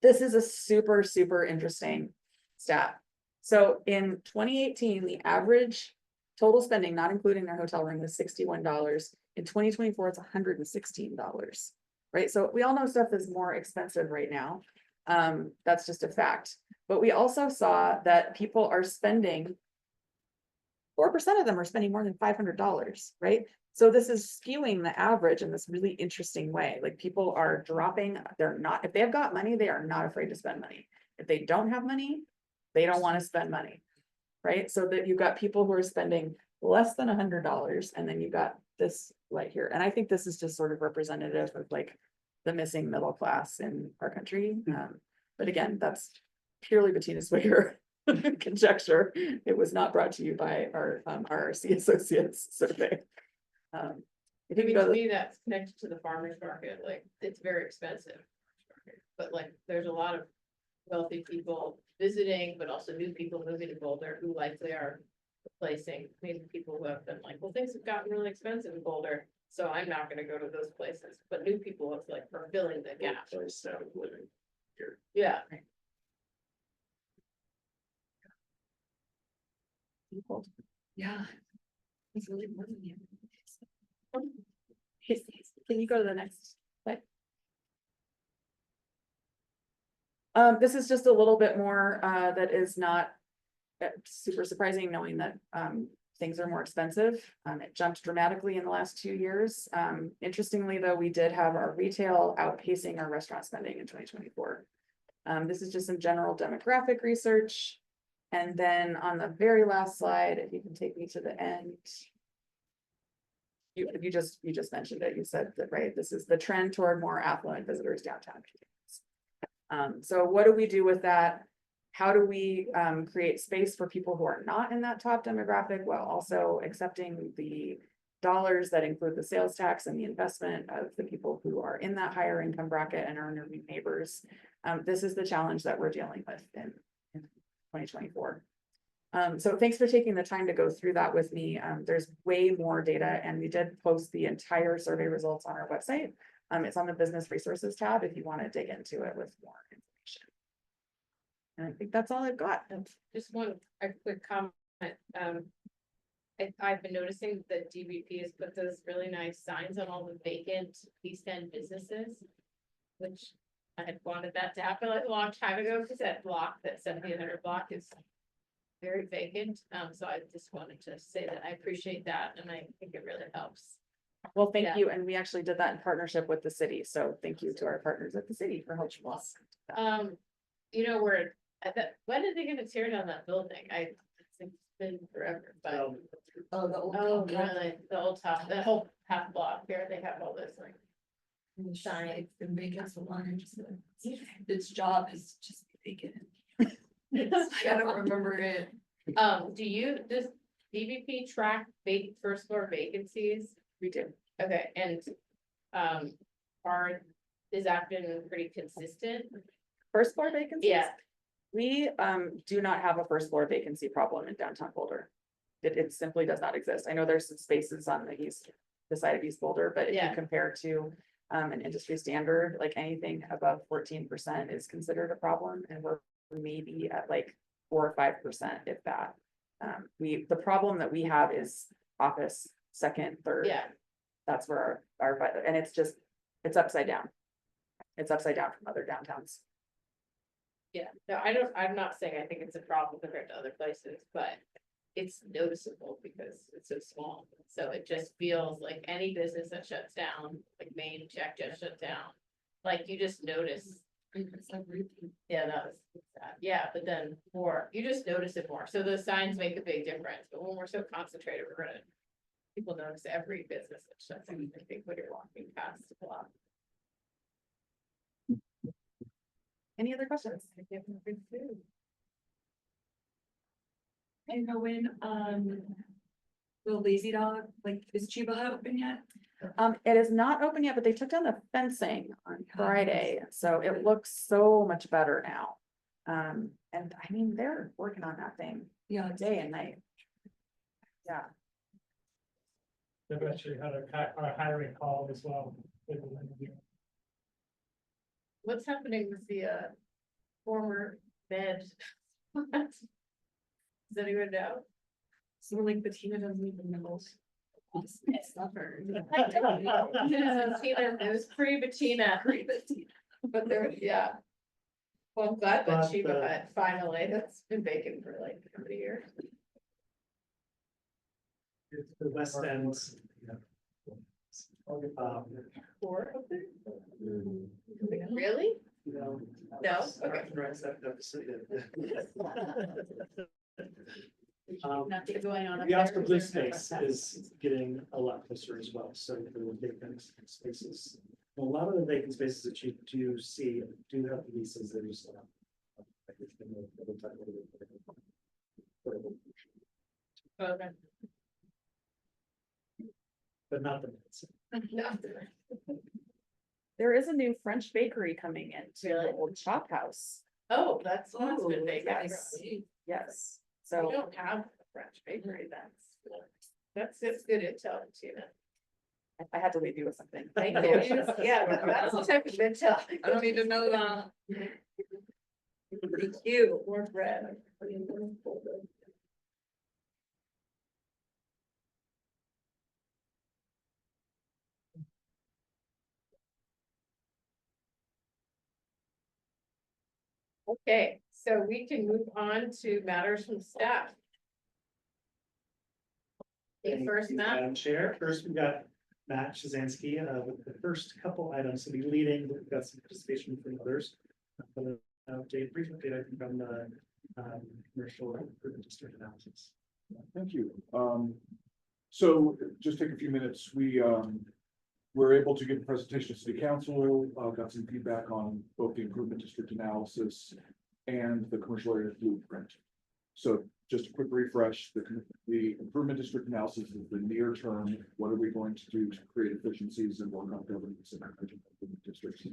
This is a super, super interesting stat. So in 2018, the average total spending, not including their hotel room, is $61. In 2024, it's $116, right? So we all know stuff is more expensive right now. That's just a fact. But we also saw that people are spending, 4% of them are spending more than $500, right? So this is skewing the average in this really interesting way. Like people are dropping, if they have got money, they are not afraid to spend money. If they don't have money, they don't want to spend money, right? So that you've got people who are spending less than $100 and then you got this right here. And I think this is just sort of representative of like the missing middle class in our country. But again, that's purely Bettina Swigger conjecture. It was not brought to you by our RRC Associates survey. If I you mean, go to to, me, that's connected to the farmer's market, like, it's very expensive. But like, there's a lot of wealthy people visiting, but also new people moving to Boulder who likely are replacing, maybe people who have been like, well, things have gotten really expensive in Boulder, so I'm not gonna go to those places, but new people have like, are filling the gap. Standard of living. Yeah, Yeah. It's really more than you. can you go to the next slide? This is just a little bit more, that is not super surprising, knowing that, things are more expensive. It jumped dramatically in the last 2 years. Interestingly, though, we did have our retail outpacing our restaurant spending in 2024. This is just some general demographic research. And then on the very last slide, if you can take me to the end. You just mentioned it, you said that, right, this is the trend toward more affluent visitors downtown. So what do we do with that? How do we create space for people who are not in that top demographic, while also accepting the dollars that include the sales tax and the investment of the people who are in that higher income bracket and are new neighbors? This is the challenge that we're dealing with in 2024. So thanks for taking the time to go through that with me. There's way more data, and we did post the entire survey results on our website. It's on the business resources tab if you want to dig into it with more information. And I think that's all I've got. just a quick comment, I've been noticing that DVP has put those really nice signs on all the vacant East End businesses. Which I had wanted that to happen like a long time ago, because that block, that 1700 block is very vacant, so I just wanted to say that I appreciate that, and I think it really helps. Well, thank Yeah. you. And we actually did that in partnership with the city. So thank you to our partners at the city for helping us. You know, when are they gonna tear down that building? It's been forever, but. Oh, the old. Oh, really? The old top, the whole half block here, they have all this like. Sign, it's been vacant so long, its job is just vacant. I don't remember it. Does DVP track first floor vacancies? We do. Okay, and, is that been pretty consistent? First floor vacancies? Yeah, We do not have a first floor vacancy problem in downtown Boulder. It simply does not exist. I know there's some spaces on the side of East Boulder, but if you Yeah. compare to an industry standard, like anything above 14% is considered a problem, and we're maybe at like 4 or 5%, if that. The problem that we have is office, second, third. yeah, That's where and it's upside down. It's upside down from other downtowns. yeah. No, I'm not saying I think it's a problem compared to other places, but it's noticeable because it's so small. So it just feels like any business that shuts down, like Main Jack just shut down. Like you just notice. It's like routine. Yeah, that was sad. Yeah, but then you just notice it more. So those signs make a big difference, but when we're so concentrated, people notice every business that shuts down, I think, when you're walking past a block. Any other questions? I know when, the Lazy Dog, like, is Chiba Hut open yet? It is not open yet, but they took down the fencing on Friday, so it looks so much better now. And I mean, they're working on that thing Yeah. day and night. Yeah, They've actually had a hiring call as well. What's happening with the former bed? Does anyone know? So like Bettina doesn't even know. It's suffered. Bettina, it was pre-Bettina, but there, yeah. Well, I'm glad that But, she had finally, that's been vacant for like 30 years. It's the West End. Four of them? Really? No. No? Okay. Nothing going on. up The Oscar there? Blue space is getting a lot closer as well, so the vacant spaces. A lot of the vacant spaces that you do see do have leases that are still. Okay. But not the minutes. There is a new French bakery coming into Really? the old Chop House. Oh, that's good. Yes. Yes, We so don't have a French bakery, that's good intel too. I had to leave you with something. Thank you. Yeah, that's the type of intel. I don't need to know that. Thank you. More bread. Okay, so we can move on to matters from staff. Okay, Thank first, you, Matt. Madam Chair, first we've got Matt Shazansky, with the first couple items to be leading, we've got some participation from others. Brief update, I think, on the, commercial improvement district analysis. Thank you. So just take a few minutes. We were able to get the presentation to City Council, got some feedback on both the improvement district analysis and the commercial area blueprint. So just a quick refresh, the improvement district analysis is the near term. What are we going to do to create efficiencies and work on governance in our improvement districts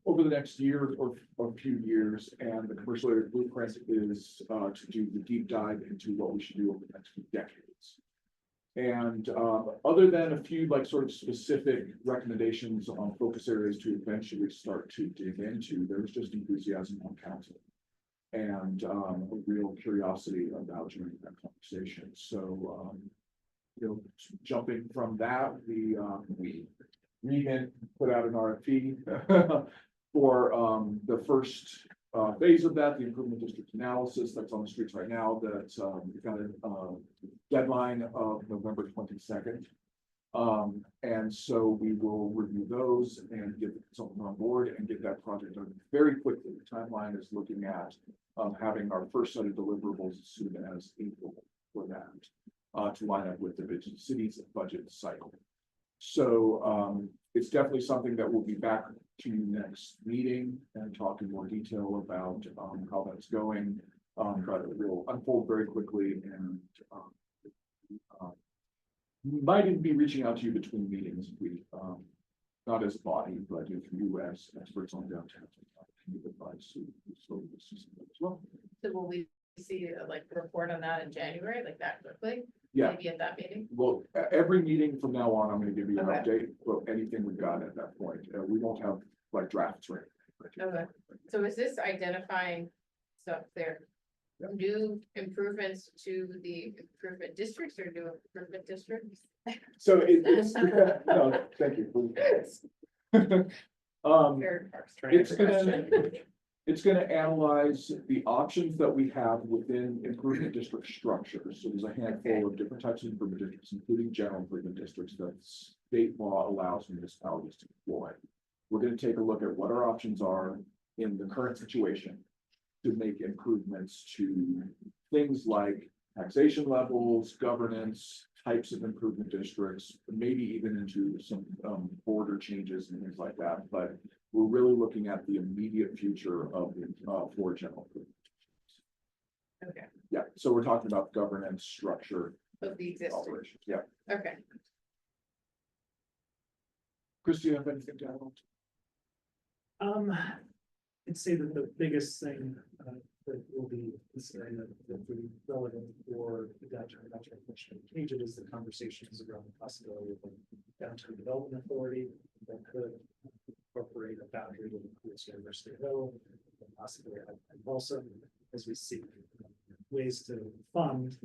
over the next year or a few years? And the commercial area blueprint is to do the deep dive into what we should do over the next few decades. And other than a few like sort of specific recommendations on focus areas to eventually start to dig into, there's just enthusiasm on council and a real curiosity about joining that conversation. So, jumping from that, we Regan put out an RFP for the first phase of that, the improvement district analysis that's on the streets right now. That we've got a deadline of November 22nd. And so we will review those and get the consultant on board and get that project done very quickly. The timeline is looking at having our first set of deliverables as soon as April for that to line up with the city's budget cycle. So it's definitely something that we'll be back to next meeting and talk in more detail about how that's going. But it will unfold very quickly and might even be reaching out to you between meetings. We not as a body, but if you as experts on downtown can give advice. So this is as well. So will we see like a report on that in January, like that quickly? Yeah. Maybe at that meeting? Well, every meeting from now on, I'm going to give you an Okay. update. Well, anything we've got at that point, we won't have like drafts or anything. Okay. So is this identifying stuff there? New improvements to the improvement districts or new improvement districts? So it's no, thank you. Very parks. It's gonna analyze the options that we have within improvement district structures. So there's a handful of different types of improvement districts, including general improvement districts that state law allows municipalities to deploy. We're gonna take a look at what our options are in the current situation to make improvements to things like taxation levels, governance, types of improvement districts, maybe even into some border changes and things like that. But we're really looking at the immediate future of the for general improvement. Okay, Yeah, so we're talking about governance, structure, of the existing, operations. Yeah. okay. Chris, do you have anything to add? I'd say that the biggest thing that will be this area that will be relevant for the downtown commission agent is the conversations around the possibility of a downtown development authority that could incorporate a boundary that includes University Hill, and possibly and also as we see ways to fund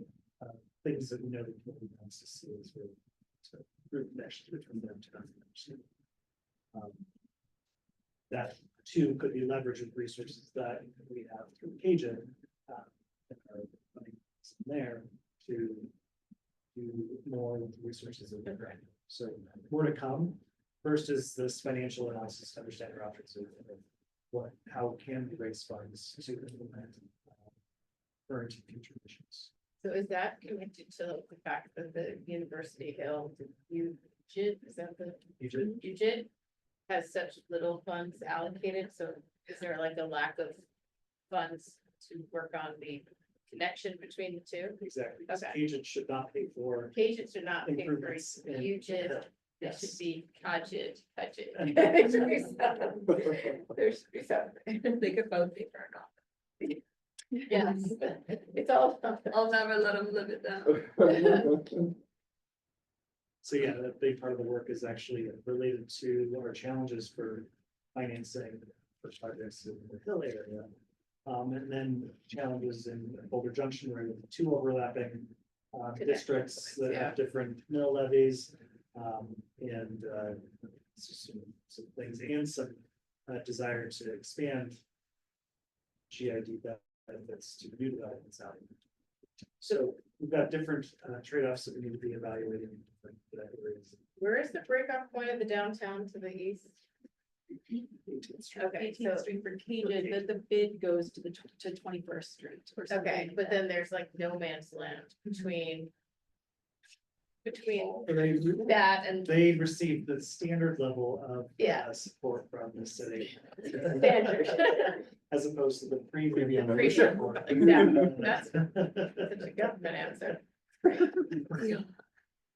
things that we know the community wants to see as well to group connections between downtown and that too could be leveraged with resources that we have through Cajun and our money there to do more with the resources that we're granting. So more to come. First is this financial analysis to understand our options of how can we raise funds to implement current and future missions. So is that connected to the fact that the University Hill, UJIT, is that the UJIT has such little funds allocated? So is there like a lack of funds to work on the connection between the two? Exactly. Okay. Agents should not pay for Cajun should not pay for improvements in UJIT It should Yes. be budget. There should be There should be something. They could both pay for a copy. Yes, it's all. I'll never let them live it down. So yeah, that big part of the work is actually related to what our challenges for financing for projects in the Hill area. And then challenges in Boulder Junction, where the two overlapping districts that Yeah. have different mill levies. And some things and some desire to expand GID benefits to new developments out. So we've got different trade-offs that we need to be evaluating in different areas. Where is the breakoff point of the downtown to the east? 18th Street. Okay, so, 18th Street for Cajun, the bid goes to to 21st Street. or something okay, like but that. then there's like no man's land between So they, that and they received the standard level of Yeah. support from the city. standard. As opposed to the premium. Premium membership. support. Exactly. That's such a government answer. Yeah.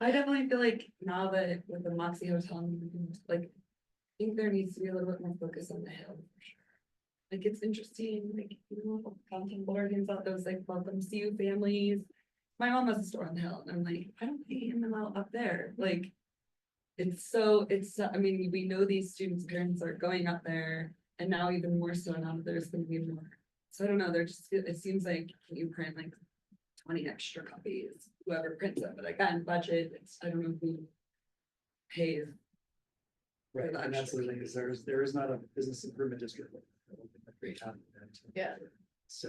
I definitely feel like now that with the Moxie Hotel, like, I think there needs to be a little bit more focus on the hill. For sure. Like, it's interesting, like, you know, Compton Oregon's out those like welcome to you families. My mom has a store on the hill and I'm like, I don't pay him out up there, like. I mean, we know these students' parents are going up there and now even more so now that there's gonna be more. So I don't know, it seems like you print like 20 extra copies, whoever prints it, but again, budget, I don't know who pays. Right, and that's the thing is there is not a business improvement district. Yeah. So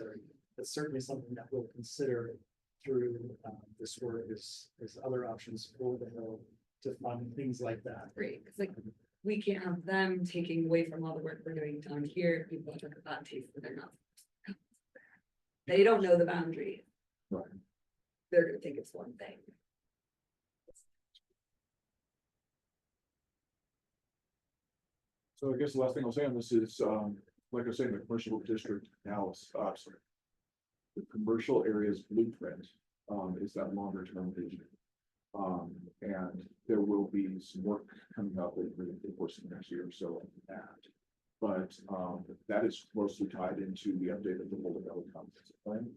that's certainly something that we'll consider through this work is other options for the hill to fund things like that. Great, because like, we can't have them taking away from all the work we're doing down here, people have a bad taste in their mouth. They don't know the boundary. Right. They're gonna think it's one thing. So I guess the last thing I'll say on this is, like I was saying, the commercial district analysis, sorry. The commercial areas blueprint, is that longer term vision. And there will be some work coming up over the course of the next year or so on that. But, that is closely tied into the update of the Boulder Valley Comprehensive Plan.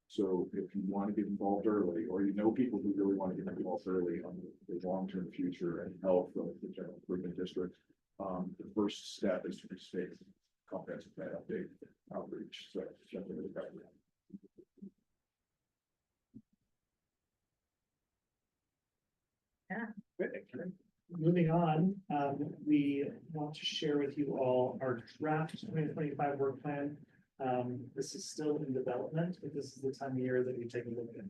So if you want to get involved early, or you know people who really want to get involved early on the long-term future and health of the general improvement district, the first step is to participate in comprehensive plan update outreach. So jump into the government. Moving on, we want to share with you all our draft 2025 work plan. This is still in development, but this is the time of year that we take a look at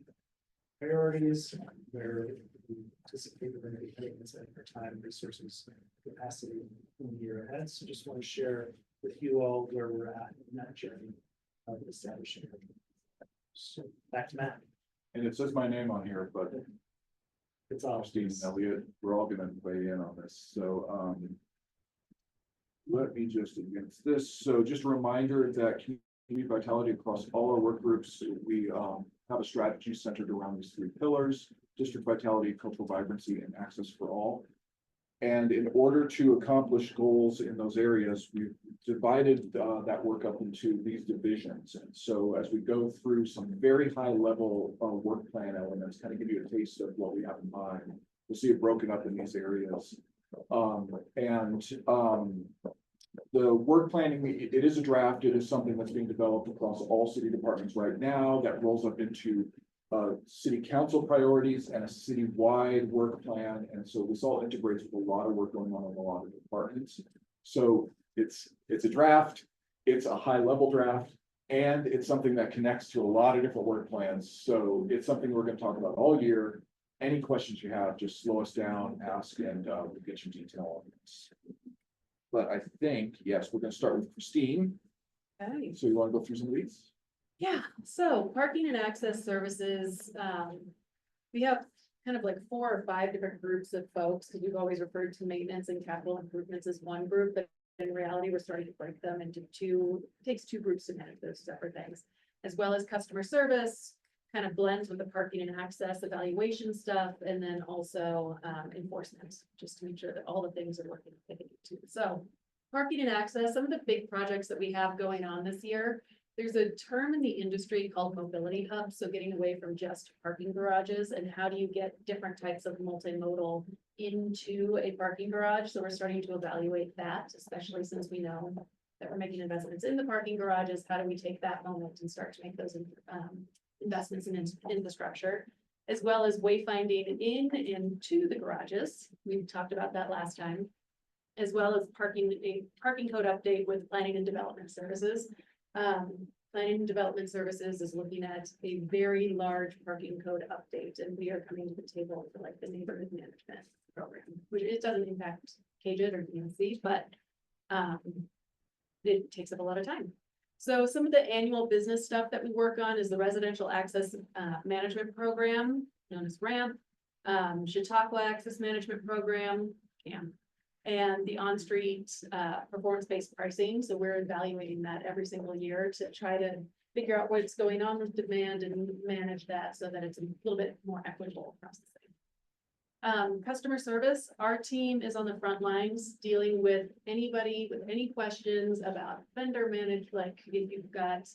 priorities, where we anticipate we're going to be putting this in for time, resources, capacity in the year ahead. So just want to share with you all where we're at in that journey of establishing. So back to Matt. And it says my name on here, but It's all Steve and Elliot, we're all gonna weigh in on this, so, let me just advance this, so just a reminder that community vitality across all our work groups, we, have a strategy centered around these three pillars: district vitality, cultural vibrancy, and access for all. And in order to accomplish goals in those areas, we've divided that work up into these divisions. And so as we go through some very high level work plan elements, kind of give you a taste of what we have in mind. You'll see it broken up in these areas. The work planning, it is a draft. It is something that's being developed across all city departments right now that rolls up into city council priorities and a citywide work plan. And so this all integrates with a lot of work going on in a lot of departments. So it's a draft, it's a high level draft, and it's something that connects to a lot of different work plans. So it's something we're going to talk about all year. Any questions you have, just slow us down, ask, and we'll get you detail on this. But I think, yes, we're going to start with Christine. Okay. So you want to go through some of these? Yeah, so parking and access services, we have kind of like 4 or 5 different groups of folks, because we've always referred to maintenance and capital improvements as one group, but in reality, we're starting to break them into 2, it takes 2 groups to manage those separate things, as well as customer service, kind of blends with the parking and access evaluation stuff, and then also enforcement, just to make sure that all the things are working too. So parking and access, some of the big projects that we have going on this year, there's a term in the industry called mobility hubs, so getting away from just parking garages, and how do you get different types of multimodal into a parking garage? So we're starting to evaluate that, especially since we know that we're making investments in the parking garages. How do we take that moment and start to make those investments in infrastructure, as well as wayfinding in and to the garages? We talked about that last time, as well as a parking code update with planning and development services. Planning and development services is looking at a very large parking code update, and we are coming to the table for like the neighborhood management program, which it doesn't impact KJID or DNC, but it takes up a lot of time. So some of the annual business stuff that we work on is the residential access management program, known as RAMP, Chautauqua Access Management Program, CAM, and the on-street performance-based pricing. So we're evaluating that every single year to try to figure out what's going on with demand and manage that so that it's a little bit more equitable across the city. Customer service, our team is on the front lines dealing with anybody with any questions about vendor managed, like if you've got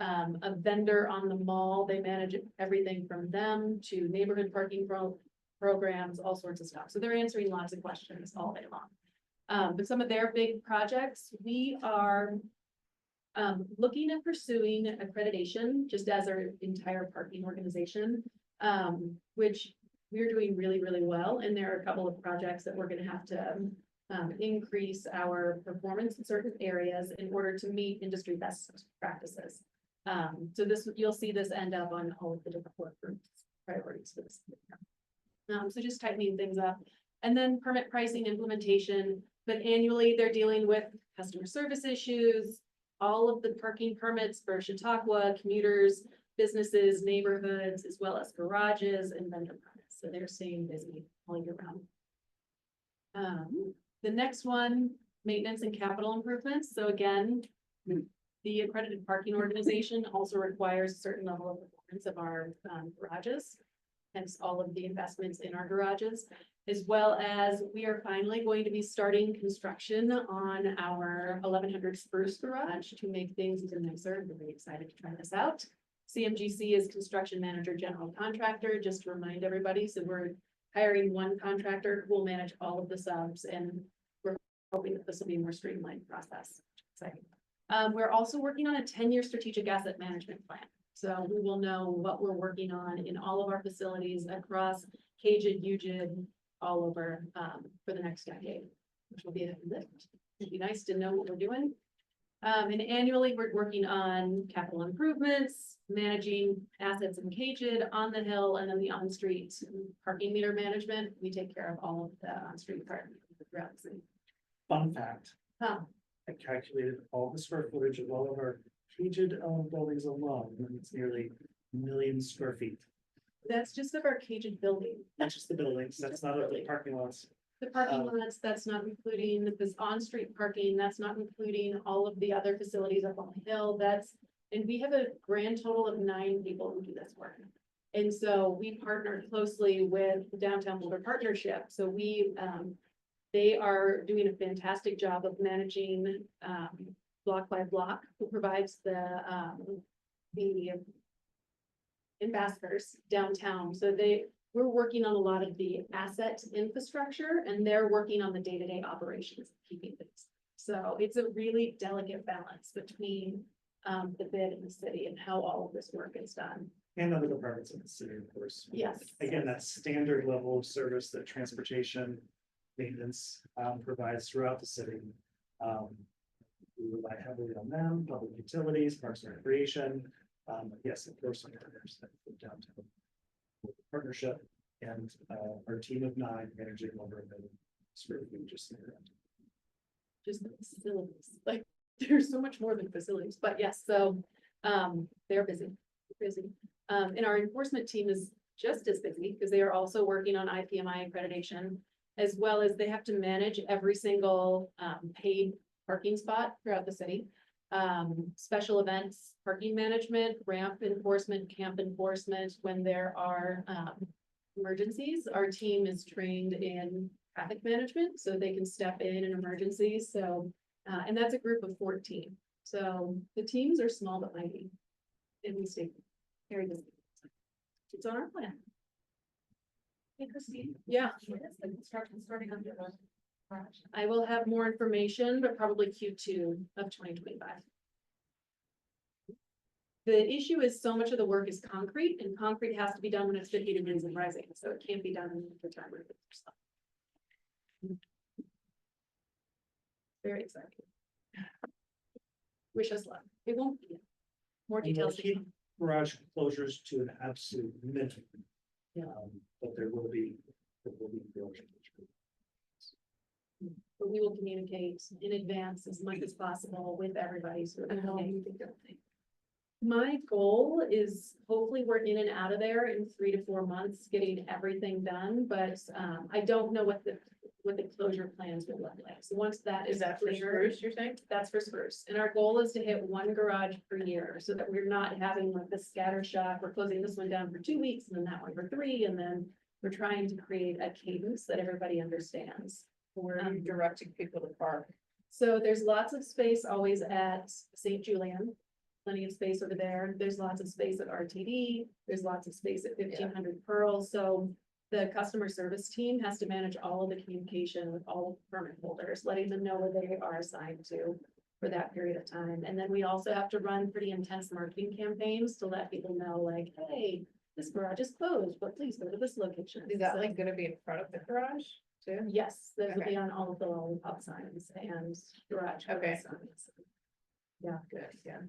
a vendor on the mall, they manage everything from them to neighborhood parking programs, all sorts of stuff. So they're answering lots of questions all day long. But some of their big projects, we are looking at pursuing accreditation just as our entire parking organization, which we're doing really, really well. And there are a couple of projects that we're going to have to increase our performance in certain areas in order to meet industry best practices. So you'll see this end up on all of the different work groups priorities for this. So just tightening things up, and then permit pricing implementation, but annually they're dealing with customer service issues, all of the parking permits for Chautauqua, commuters, businesses, neighborhoods, as well as garages and vendor permits. So they're staying busy all year round. The next one, maintenance and capital improvements. So again, the accredited parking organization also requires a certain level of performance of our garages. Hence all of the investments in our garages, as well as we are finally going to be starting construction on our 1100 Spruce garage to make things even nicer. I'm really excited to try this out. CMGC is construction manager, general contractor, just to remind everybody. So we're hiring one contractor who will manage all of the subs, and we're hoping that this will be a more streamlined process. Exciting. We're also working on a 10-year strategic asset management plan. So we will know what we're working on in all of our facilities across KJID, UJID, all over for the next decade, which will be a lift. It'd be nice to know what we're doing. And annually, we're working on capital improvements, managing assets in KJID, on the hill, and then the on-street parking meter management. We take care of all of the on-street parking throughout the city. Fun fact, I calculated all the square footage of all of our KJID owned buildings alone, and it's nearly 1 million square feet. That's just of our KJID building. Not just the buildings, that's not of the parking lots. The parking lots, that's not including this on-street parking, that's not including all of the other facilities up on the hill, and we have a grand total of 9 people who do this work. And so we partner closely with the Downtown Boulder Partnership. So they are doing a fantastic job of managing block by block, who provides the ambassadors downtown. So we're working on a lot of the asset infrastructure, and they're working on the day-to-day operations, keeping things. So it's a really delicate balance between the bid and the city and how all of this work is done. And other departments in the city, of course. Yes. Again, that standard level of service that transportation maintenance provides throughout the city. We rely heavily on them, public utilities, parks and recreation. Yes, of course, there's the Downtown Partnership and our team of 9 managing over 1 million square feet just there. Just the facilities, like there's so much more than facilities, but yes, so they're busy. And our enforcement team is just as busy because they are also working on IPMI accreditation, as well as they have to manage every single paid parking spot throughout the city. special events, parking management, ramp enforcement, camp enforcement, when there are, emergencies, our team is trained in traffic management, so they can step in emergencies, so, and that's a group of 14. So the teams are small but mighty. And we stay very busy. It's on our plan. Hey, Christine. Yeah, When is the construction starting on the garage? I will have more information, but probably Q2 of 2025. The issue is so much of the work is concrete, and concrete has to be done when it's 50 degrees and rising, so it can't be done in the time. Of the Very exciting. Wish us luck. It won't be. More And we'll details. to keep come. garage closures to an absolute minimum. Yeah. But there will be garage closures. But we will communicate in advance as much as possible with everybody, so. that they- My goal is hopefully we're in and out of there in 3 to 4 months, getting everything done, but I don't know what the closure plans will look like. So once that Is that for clear, Spruce, you're saying? that's for Spruce. And our goal is to hit 1 garage per year, so that we're not having like the scatter shot, we're closing this one down for 2 weeks and then that one for 3, and then we're trying to create a cadence that everybody understands. Where are you directing people to park? So there's lots of space always at St. Julian. Plenty of space over there. There's lots of space at RTD. There's lots of space at 1500 Pearl. So the customer service team has to manage all of the communication with all of the permit holders, letting them know where they are assigned to for that period of time. And then we also have to run pretty intense marketing campaigns to let people know like, hey, this garage is closed, but please go to this location. Is that So- like gonna be in front of the garage too? Yes, those will Okay. be on all of the lollipop signs and garage. Okay. signs. Yeah, Good, yeah.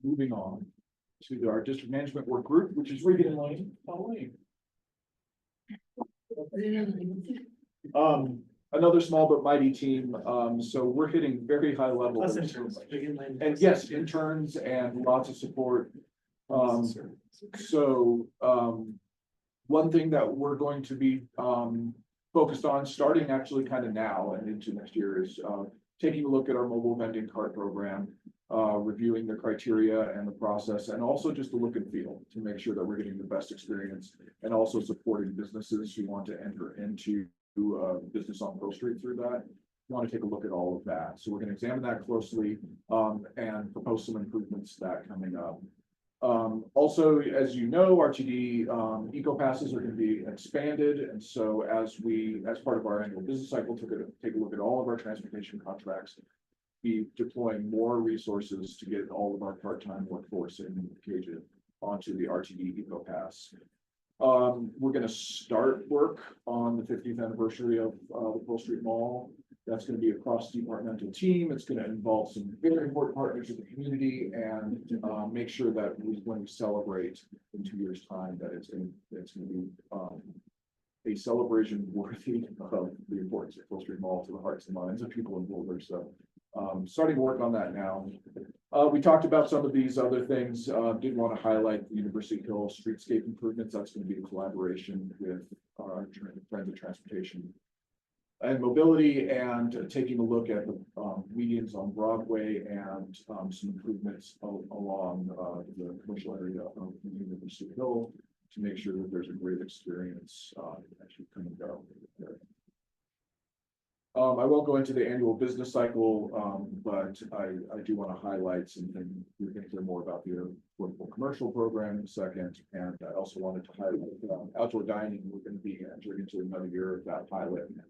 Moving on to our district management work group, which is Regan and Lane. Pauline. Another small but mighty team. So we're hitting very high levels. Plus interns, big inland. And yes, interns and lots of support. So, one thing that we're going to be, focused on, starting actually kind of now and into next year is, taking a look at our mobile vending cart program, reviewing the criteria and the process, and also just to look and feel to make sure that we're getting the best experience, and also supporting businesses who want to enter into, business on Pearl Street through that. We want to take a look at all of that. So we're going to examine that closely, and propose some improvements to that coming up. Also, as you know, RTD, eco passes are going to be expanded. And so as part of our annual business cycle, take a look at all of our transportation contracts, be deploying more resources to get all of our part-time workforce engaged onto the RTD eco pass. We're going to start work on the 50th anniversary of the Pearl Street Mall. That's going to be a cross-departmental team. It's going to involve some very important partners in the community, and make sure that when we celebrate in 2 years' time, that it's going to be a celebration worthy of the importance of Pearl Street Mall to the hearts and minds of people in Boulder. So, starting to work on that now. We talked about some of these other things. Did want to highlight the University Hill streetscape improvements. That's going to be a collaboration with our Friends of Transportation and Mobility, and taking a look at the medians on Broadway and some improvements along the commercial area of University Hill to make sure that there's a great experience as you come and go. I won't go into the annual business cycle, but I do want to highlight something. We're going to hear more about the affordable commercial program in a second. And I also wanted to highlight outdoor dining. We're going to be entering into another year of that pilot, and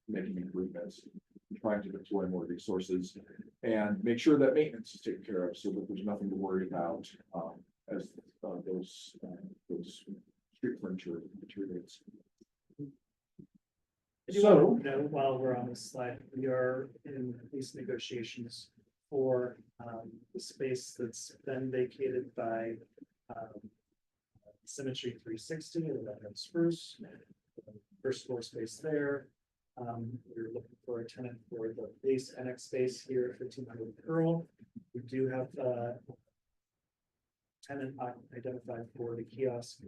making improvements, trying to deploy more resources and make sure that maintenance is taken care of so that there's nothing to worry about as those street furniture materials. So, while we're on this slide, we are in lease negotiations for the space that's been vacated by Symmetry 360 and then Spruce. First floor space there. We're looking for a tenant for the base annex space here at 1500 Pearl. We do have tenant identified for the kiosk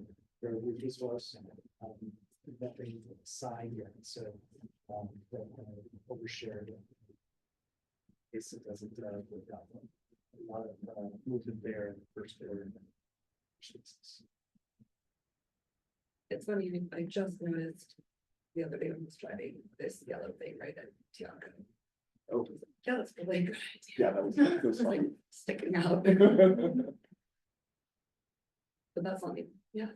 where Ruthie's was. nothing signed yet, so, don't overshare it. Case it doesn't, work out. A lot of, movement there in the first quarter. It's funny, I just noticed the other day when I was driving this yellow thing right at Tiago. Oh, Yeah, that's really good. yeah, that was It's like fine. sticking out. But that's not me, yeah.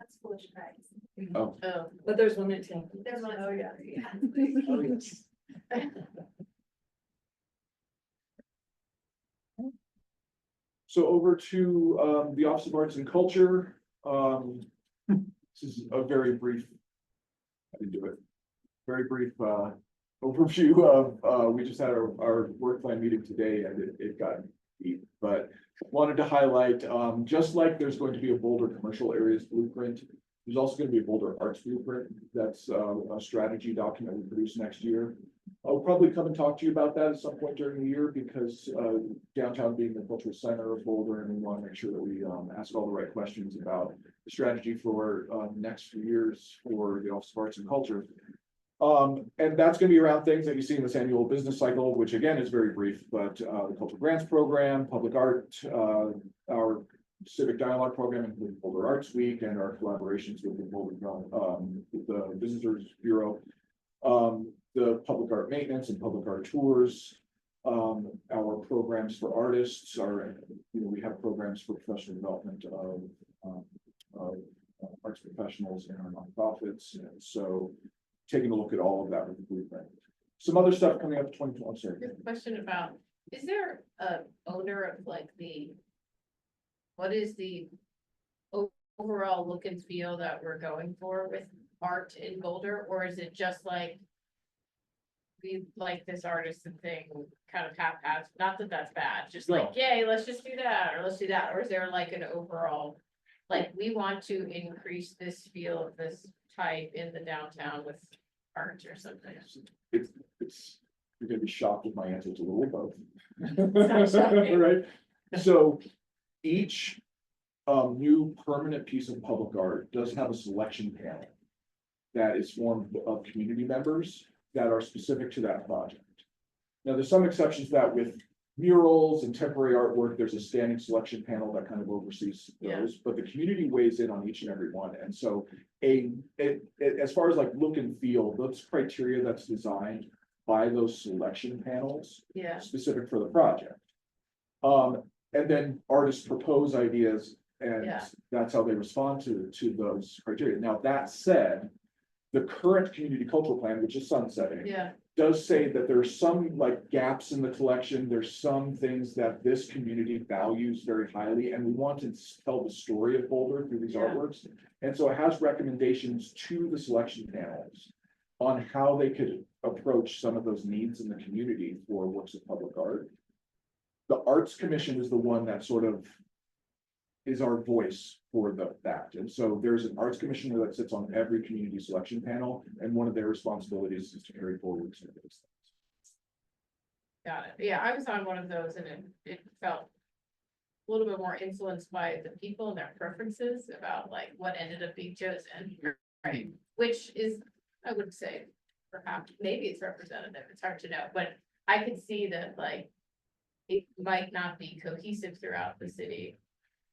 That's foolish, guys. Oh, Oh, But there's one at Tiago. There's one. Oh, yeah. Oh, yes. so over to, the Office of Arts and Culture, this is a very brief. I didn't do it. Very brief, overview of, we just had our work plan meeting today and it got deep, but wanted to highlight, just like there's going to be a Boulder Commercial Areas Blueprint, there's also going to be a Boulder Arts Blueprint. That's a strategy document we produce next year. I'll probably come and talk to you about that at some point during the year because downtown being the cultural center of Boulder, and we want to make sure that we ask all the right questions about the strategy for next few years for the Office of Arts and Culture. And that's going to be around things that you see in this annual business cycle, which again is very brief, but the Cultural Grants Program, public art, our civic dialogue program, including Boulder Arts Week, and our collaborations with the Boulder, with the Visitors Bureau, the public art maintenance and public art tours, our programs for artists, we have programs for professional development of arts professionals in our nonprofits, and so taking a look at all of that with the blueprint. Some other stuff coming up 2020, I'm sorry. here's a question about, is there a owner of like what is the overall look and feel that we're going for with art in Boulder, or is it just like we like this artisan thing kind of haphazard, not that that's bad, just like, yay, let's just do that, or let's do that, or is there like an overall, like, we want to increase this feel of this type in the downtown with art or something? It's, you're gonna be shocked with my answer, it's a little both. Sounds shocking. Right, so each new permanent piece of public art does have a selection panel that is formed of community members that are specific to that project. Now, there's some exceptions to that with murals and temporary artwork. There's a standing selection panel that kind of oversees those, but the community weighs in on each and every one. And so as far as like look and feel, those criteria that's designed by those selection panels Yeah, specific for the project. And then artists propose ideas and Yeah. that's how they respond to those criteria. Now, that said, the current community cultural plan, which is sunsetting, yeah, does say that there are some like gaps in the collection. There's some things that this community values very highly, and we want to tell the story of Boulder through these Yeah. artworks. And so it has recommendations to the selection panels on how they could approach some of those needs in the community for works of public art. The Arts Commission is the one that sort of is our voice for that. And so there's an arts commissioner that sits on every community selection panel, and one of their responsibilities is to carry forward some of those things. got it. Yeah, I was on one of those and it felt a little bit more influenced by the people and their preferences about like what ended up being chosen. Right, which is, I would say, perhaps, maybe it's representative, it's hard to know, but I could see that like it might not be cohesive throughout the city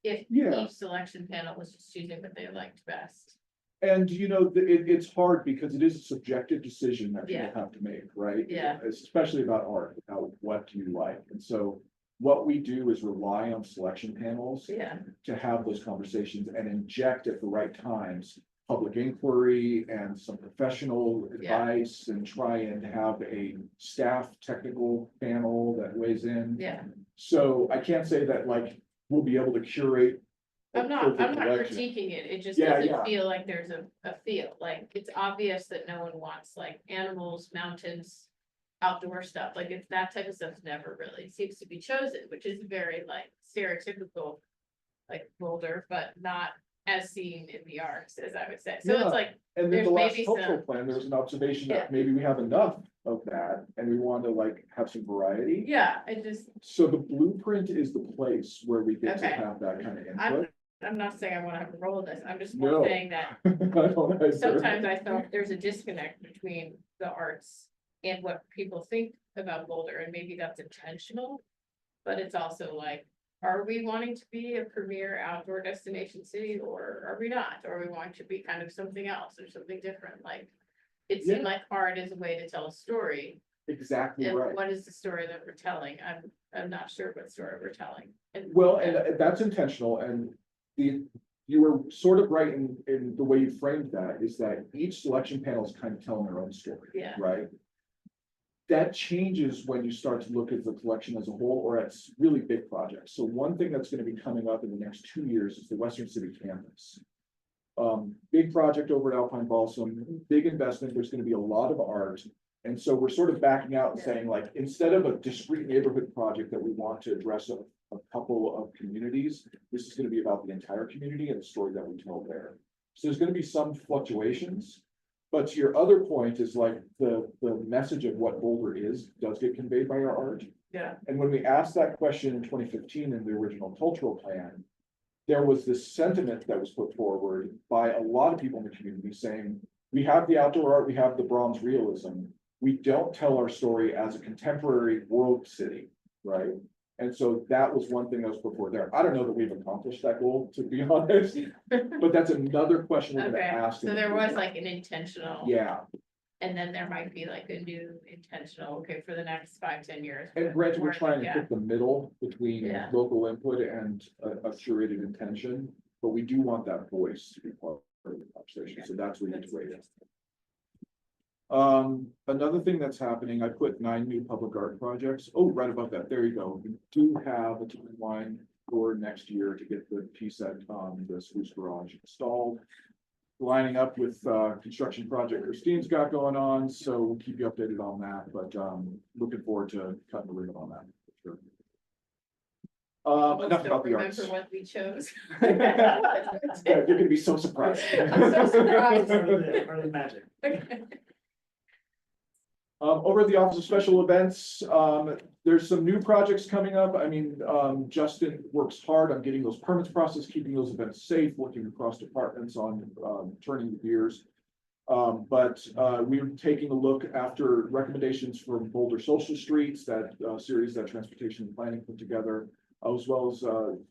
if Yeah. each selection panel was just choosing what they liked best. And it's hard because it is a subjective decision that people Yeah. have to make, right? Yeah. Especially about art, about what do you like? And so what we do is rely on selection panels Yeah, to have those conversations and inject at the right times public inquiry and some professional Yeah. advice, and try and have a staff technical panel that weighs in. yeah. So I can't say that like we'll be able to curate. a I'm not perfect collection. critiquing it, it just Yeah, doesn't yeah. feel like there's a feel, like, it's obvious that no one wants like animals, mountains. Outdoor stuff, like it's that type of stuff's never really seems to be chosen, which is very like stereotypical. Like Boulder, but not as seen in the arts, as I would say, so Yeah. it's like, And then There's the last maybe cultural some- plan, there was an observation that Yeah. maybe we have enough of that and we want to like have some variety. yeah, it just, So the blueprint is the place where we get to Okay. have that kind of I'm input. I'm not saying I wanna have a role in this, I'm just No. more saying that I don't know. sometimes I felt there's a disconnect between the arts and what people think about Boulder, and maybe that's intentional. But it's also like, are we wanting to be a premier outdoor destination city, or are we not? Or are we want to be kind of something else or something different, like? It seemed like art is a way to tell a story, Exactly and right. what is the story that we're telling? I'm not sure what story we're telling. And Well, and that's intentional, and you were sort of right in the way you framed that, is that each selection panel is kind of telling their own story. Yeah. Right? That changes when you start to look at the collection as a whole, or at really big projects. So one thing that's gonna be coming up in the next 2 years is the Western City Campus. Big project over at Alpine Balsam, big investment, there's gonna be a lot of art. And so we're sort of backing out and saying, like, instead of a discrete neighborhood project that we want to address a couple of communities, this is gonna be about the entire community and the story that we tell there. So there's gonna be some fluctuations. But to your other point is like the message of what Boulder is, does get conveyed by our art. Yeah. And when we asked that question in 2015 in the original cultural plan, there was this sentiment that was put forward by a lot of people in the community saying, we have the outdoor art, we have the bronze realism. We don't tell our story as a contemporary world city, right? And so that was one thing that was put forward there. I don't know that we've accomplished that goal, to be honest, but that's another question we're gonna Okay, ask. in so the there was future. like an intentional. Yeah, And then there might be like a new intentional, okay, for the next 5-10 years. and granted, we're More trying to yeah. hit the middle between Yeah. local input and a curated intention, but we do want that voice to be part of the conversation, so that's what we need to wait. Another thing that's happening, I put 9 new public art projects. Oh, right above that, there you go. We do have a timeline for next year to get the piece at the Spruce Garage installed. Lining up with construction project Christine's got going on, so we'll keep you updated on that, but looking forward to cutting the ribbon on that. For sure. Enough Don't about the arts. remember what we chose. Yeah, you're gonna be so surprised. I'm so surprised. Part of the magic. Over at the Office of Special Events, there's some new projects coming up. I mean, Justin works hard on getting those permits processed, keeping those events safe, working across departments on turning the gears. But we're taking a look after recommendations from Boulder Social Streets, that series that Transportation and Planning put together, as well as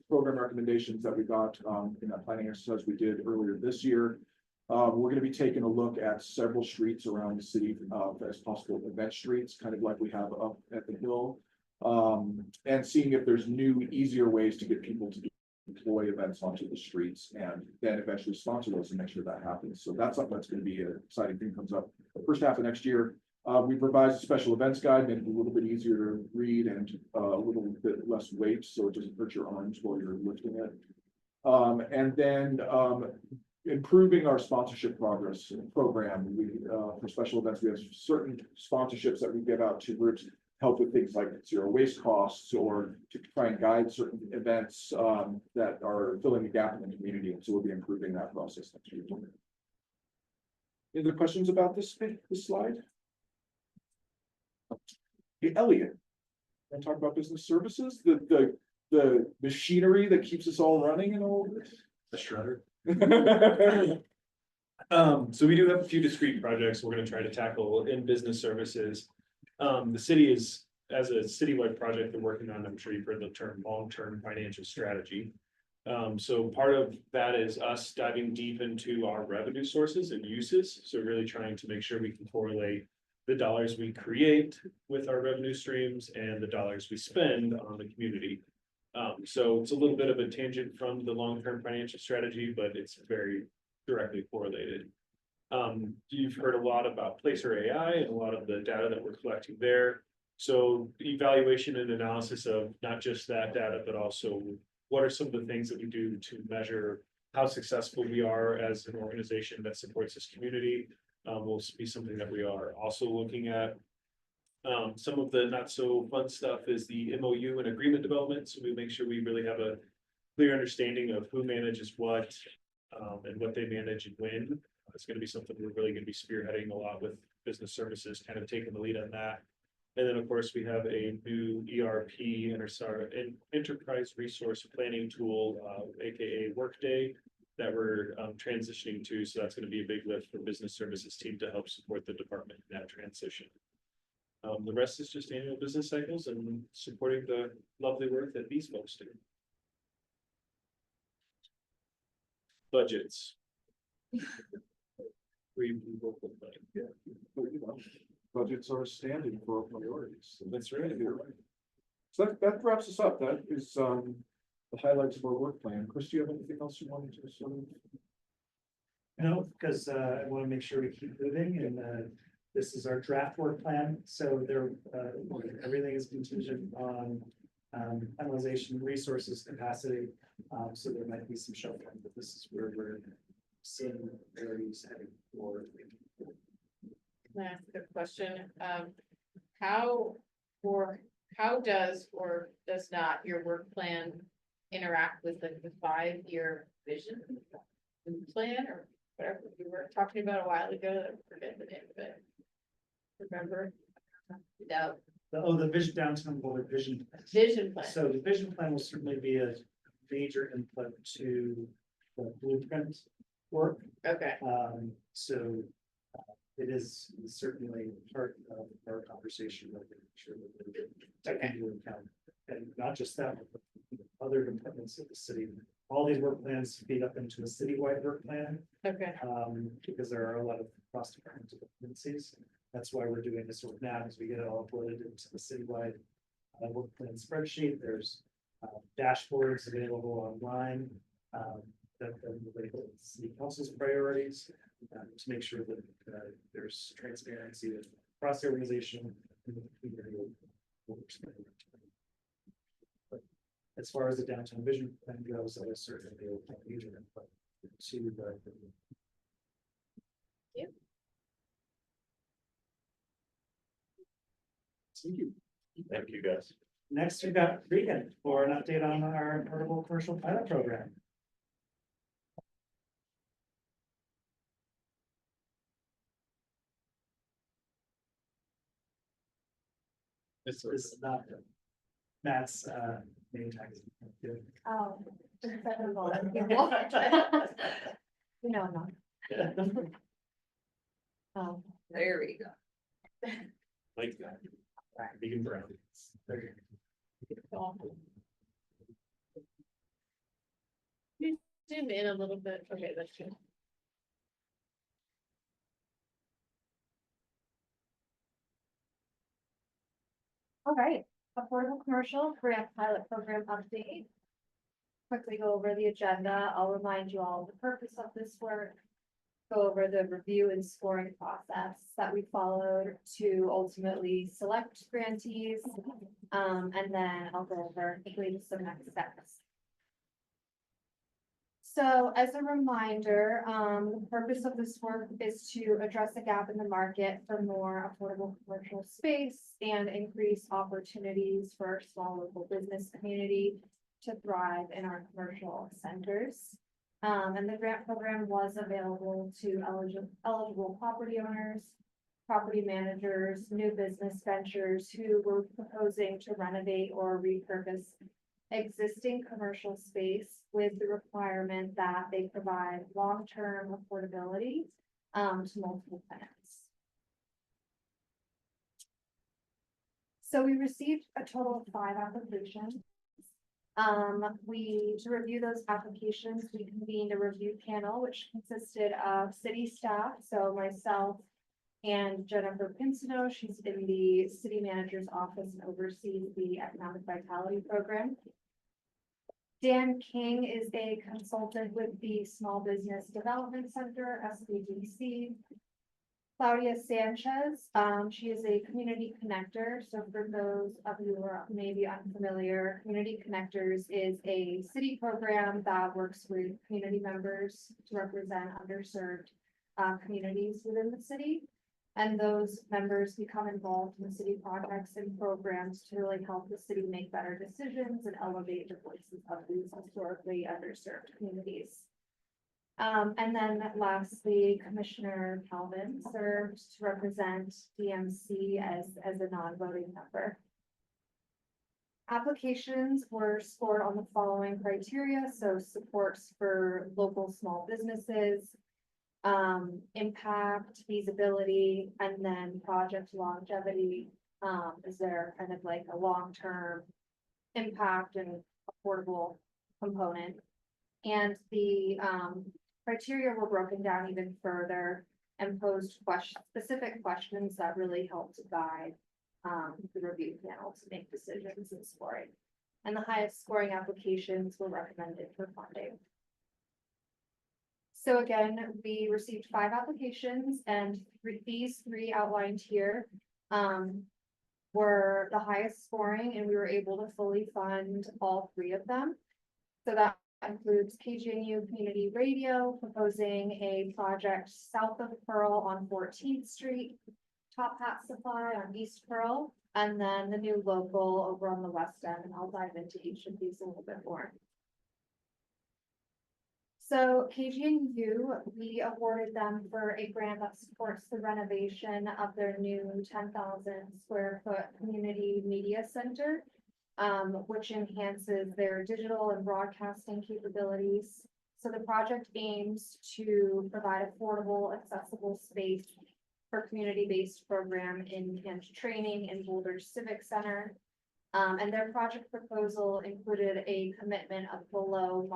program recommendations that we got in that planning exercise we did earlier this year. We're gonna be taking a look at several streets around the city as possible event streets, kind of like we have up at the Hill. And seeing if there's new, easier ways to get people to deploy events onto the streets and then eventually sponsor those and make sure that happens. So that's something that's gonna be an exciting thing comes up the first half of next year. We've revised a special events guide, made it a little bit easier to read and a little bit less weight, so it doesn't hurt your arms while you're lifting it. And then improving our sponsorship progress program. We, for special events, we have certain sponsorships that we give out to groups, help with things like zero waste costs or to try and guide certain events that are filling the gap in the community. And so we'll be improving that process next year. Any other questions about this slide? Hey, Elliot, want to talk about business services, the machinery that keeps us all running and all of this? The shredder. So we do have a few discrete projects we're gonna try to tackle in business services. The city is, as a citywide project, they're working on, I'm sure you've heard the term, long-term financial strategy. So part of that is us diving deep into our revenue sources and uses, so really trying to make sure we can correlate the dollars we create with our revenue streams and the dollars we spend on the community. So it's a little bit of a tangent from the long-term financial strategy, but it's very directly correlated. You've heard a lot about Placer AI and a lot of the data that we're collecting there. So evaluation and analysis of not just that data, but also what are some of the things that we do to measure how successful we are as an organization that supports this community, will be something that we are also looking at. Some of the not so fun stuff is the MOU and agreement development. So we make sure we really have a clear understanding of who manages what, and what they manage and when. It's going to be something we're really going to be spearheading a lot with business services, kind of taking the lead on that. And then, of course, we have a new ERP enterprise resource planning tool, AKA Workday, that we're transitioning to. So that's going to be a big lift for business services team to help support the department in that transition. The rest is just annual business cycles and supporting the lovely work that these folks do. Budgets. We work with money. Yeah, but you know, budgets are standing for our priorities. So That's right. you're right. So that wraps us up. That is, the highlights of our work plan. Chris, do you have anything else you wanted to sort of? No, because I want to make sure we keep moving and this is our draft work plan. So there, everything is contingent on analyzation, resources, capacity. So there might be some shuffling, but this is where we're seeing areas heading for. Can I ask a question? How does or does not your work plan interact with the 5-year vision plan or whatever we were talking about a while ago? I forget the name of it. Remember? No, The vision downtown board vision. vision plan. So the vision plan will certainly be a major input to the blueprint work. Okay, So it is certainly part of our conversation, of making sure that we're taking into account, and not just that, but other departments of the city. All these work plans feed up into a citywide work plan, okay, because there are a lot of cross-departmental dependencies. That's why we're doing this work now, as we get it all uploaded into the citywide work plan spreadsheet. There's dashboards available online that relate to city council's priorities to make sure that there's transparency across the organization and the community. But as far as the downtown vision plan goes, that is certainly a major input to the. Thank you. Thank you, guys. Next, we've got Regan for an update on our portable commercial pilot program. This is not Matt's name tag. Oh. No, no. Oh, There we go. Like that. Vegan brown. There you go. zoom in a little bit. Okay, that's good. all right, affordable commercial grant pilot program update. Quickly go over the agenda. I'll remind you all of the purpose of this work. Go over the review and scoring process that we followed to ultimately select grantees. And then I'll go over quickly just some next steps. So as a reminder, the purpose of this work is to address a gap in the market for more affordable commercial space and increase opportunities for our small local business community to thrive in our commercial centers. And the grant program was available to eligible property owners, property managers, new business ventures who were proposing to renovate or repurpose existing commercial space with the requirement that they provide long-term affordability to multiple tenants. So we received a total of 5 applications. To review those applications, we convened a review panel, which consisted of city staff, so myself and Jennifer Pinsino. She's in the city manager's office and oversees the economic vitality program. Dan King is a consultant with the Small Business Development Center, SBDC. Claudia Sanchez, she is a community connector. So for those of you who are maybe unfamiliar, Community Connectors is a city program that works with community members to represent underserved communities within the city. And those members become involved in city projects and programs to really help the city make better decisions and elevate the voices of these historically underserved communities. And then lastly, Commissioner Calvin served to represent DMC as a non-voting member. Applications were scored on the following criteria, so supports for local small businesses, impact, feasibility, and then project longevity. Is there kind of like a long-term impact and affordable component? And the criteria were broken down even further and posed specific questions that really helped guide the review panel to make decisions and scoring. And the highest scoring applications were recommended for funding. So again, we received 5 applications, and these 3 outlined here were the highest scoring, and we were able to fully fund all 3 of them. So that includes KGNU Community Radio proposing a project south of Pearl on 14th Street, Top Hat Supply on East Pearl, and then the new local over on the west end, and I'll dive into each of these a little bit more. So KGNU, we awarded them for a grant that supports the renovation of their new 10,000 square foot community media center, which enhances their digital and broadcasting capabilities. So the project aims to provide affordable, accessible space for community-based program in training in Boulder Civic Center. And their project proposal included a commitment of below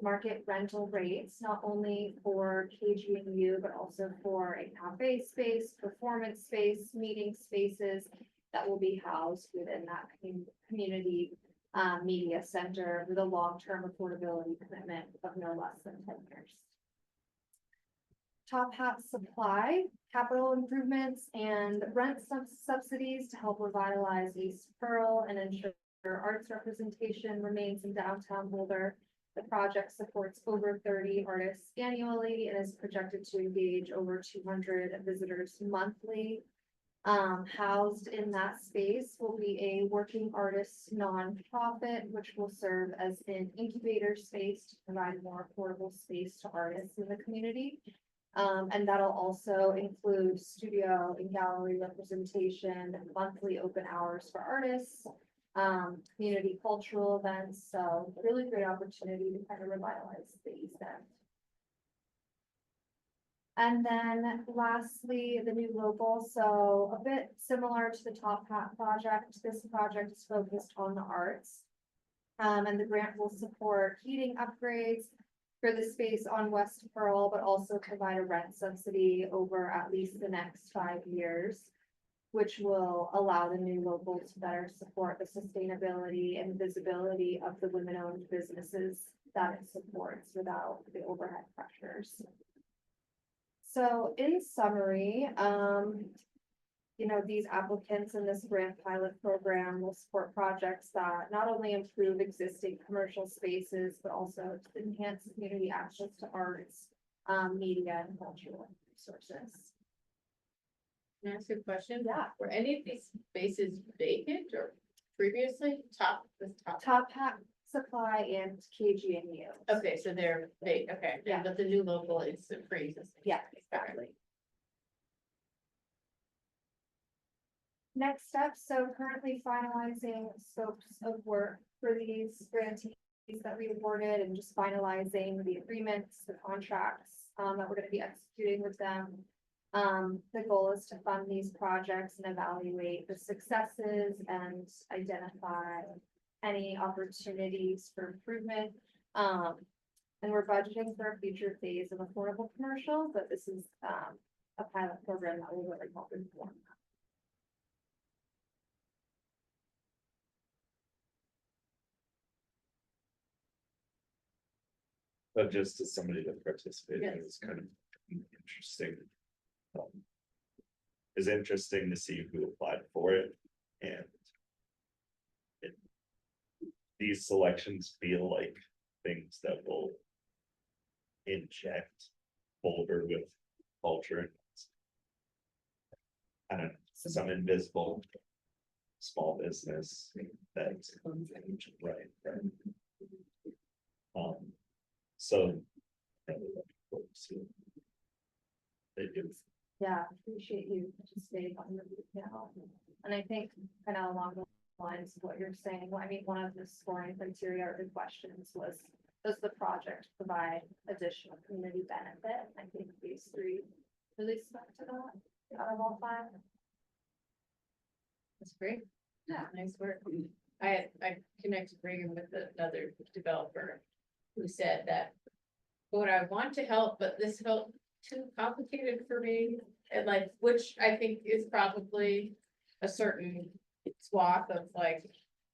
market rental rates, not only for KGNU, but also for a cafe space, performance space, meeting spaces that will be housed within that community media center with a long-term affordability commitment of no less than 10 years. Top Hat Supply, capital improvements and rent subsidies to help revitalize East Pearl and ensure arts representation remains in downtown Boulder. The project supports over 30 artists annually and is projected to engage over 200 visitors monthly. Housed in that space will be a working artists nonprofit, which will serve as an incubator space to provide more affordable space to artists in the community. And that'll also include studio and gallery representation, monthly open hours for artists, community cultural events. So really great opportunity to kind of revitalize the East End. And then lastly, the new local. So a bit similar to the Top Hat project, this project is focused on the arts. And the grant will support heating upgrades for the space on West Pearl, but also provide a rent subsidy over at least the next 5 years, which will allow the new local to better support the sustainability and visibility of the women-owned businesses that it supports without the overhead pressures. So in summary, these applicants in this grant pilot program will support projects that not only improve existing commercial spaces, but also enhance community access to arts, media, and cultural resources. Can I ask a question? Yeah. Were any of these spaces vacant or previously top? Top Hat Supply and KGNU. Okay, so they're vacant, okay, Yeah. but the new local is the pre-existing. Yeah, exactly. Next step, so currently finalizing scopes of work for these grantees that we awarded and just finalizing the agreements, the contracts that we're going to be executing with them. The goal is to fund these projects and evaluate the successes and identify any opportunities for improvement. And we're budgeting for a future phase of affordable commercial, but this is a pilot program that will really help inform that. But just as somebody that participated, Yes. it was kind of interesting. It's interesting to see who applied for it and. These selections feel like things that will. Inject Boulder with culture. I don't know, some invisible. Small business that. Right. So. appreciate you participating on the review panel. And I think kind of along the lines of what you're saying, I mean, one of the scoring criteria or the questions was, does the project provide additional community benefit? I think these three really stuck to that out of all five. That's great. Yeah, nice work. I connected Reagan with another developer who said that. What I want to help, but this felt too complicated for me, and like, which I think is probably a certain swath of like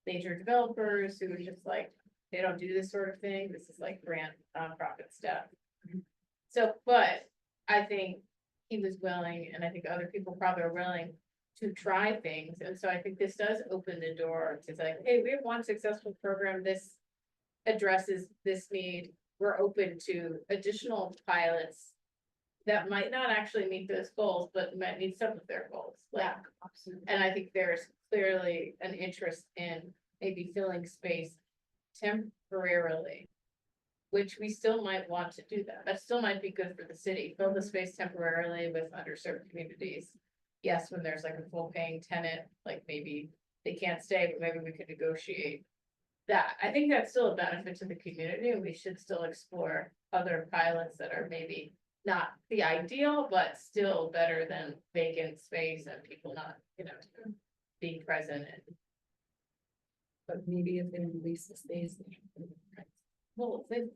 major developers who are just like, they don't do this sort of thing, this is like grant nonprofit stuff. So, but I think he was willing, and I think other people probably are willing to try things, and so I think this does open the door to say, hey, we have one successful program, this addresses this need. We're open to additional pilots that might not actually meet those goals, but might meet some of their goals. Like, Absolutely. and I think there's clearly an interest in maybe filling space temporarily. Which we still might want to do that. That still might be good for the city, fill the space temporarily with underserved communities. Yes, when there's like a full paying tenant, like maybe they can't stay, but maybe we could negotiate. That, I think that's still a benefit to the community, and we should still explore other pilots that are maybe not the ideal, but still better than vacant space and people not, being present and. But maybe if they release the space. Well, It's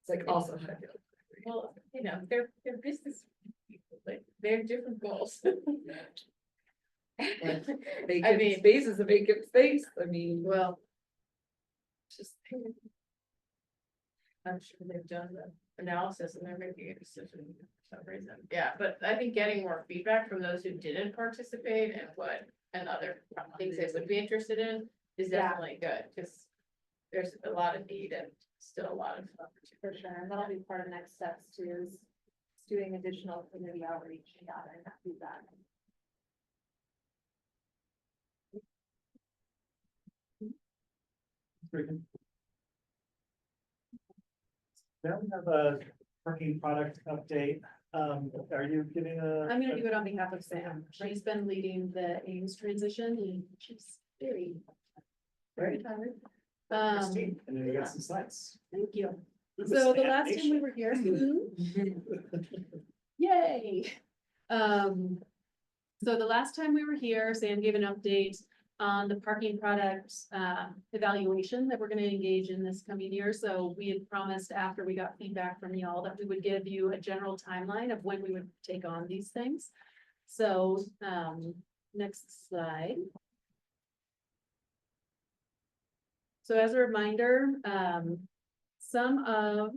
like also. they're business people, like, they have different goals. Vacant mean- space is a vacant space, I mean. Well. Just. I'm sure they've done the analysis and they're making a decision for some reason. Yeah, but I think getting more feedback from those who didn't participate and other things they would be interested in is Yeah. definitely good, because there's a lot of need and still a lot of opportunity. For sure, and that'll be part of next steps too, is doing additional community outreach and gathering that feedback. Reagan. Now we have a parking product update. Are you giving a? I'm gonna do it on behalf of Sam. She's been leading the Ames transition and she's very tired. Christine, and then you got some slides. Thank you. So the last time we were here. Yay. So the last time we were here, Sam gave an update on the parking product evaluation that we're gonna engage in this coming year. So we had promised after we got feedback from y'all that we would give you a general timeline of when we would take on these things. So next slide. So as a reminder, some of.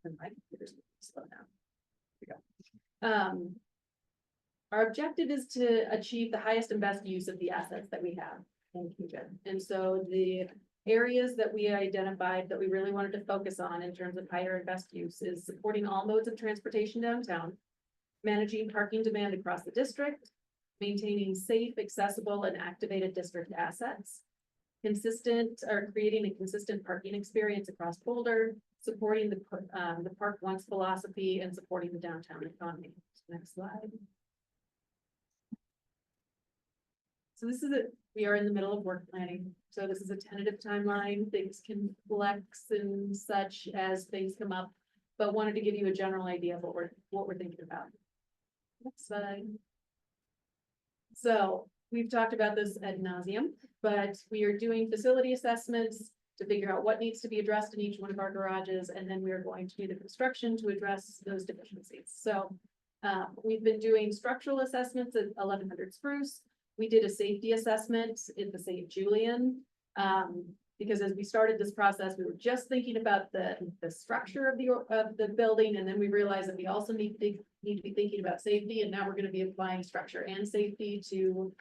My computer's slow now. Here we go. Our objective is to achieve the highest and best use of the assets that we have in Cuban. And so the areas that we identified that we really wanted to focus on in terms of higher and best use is supporting all modes of transportation downtown, managing parking demand across the district, maintaining safe, accessible, and activated district assets, creating a consistent parking experience across Boulder, supporting the Park Once philosophy, and supporting the downtown economy. Next slide. So this is we are in the middle of work planning. So this is a tentative timeline. Things can flex and such as things come up, but wanted to give you a general idea of what we're thinking about. Next slide. So we've talked about this ad nauseum, but we are doing facility assessments to figure out what needs to be addressed in each one of our garages, and then we are going to do the construction to address those deficiencies. So we've been doing structural assessments at 1100 Spruce. We did a safety assessment in the St. Julian. Because as we started this process, we were just thinking about the structure of the building, and then we realized that we also need to be thinking about safety, and now we're going to be applying structure and safety to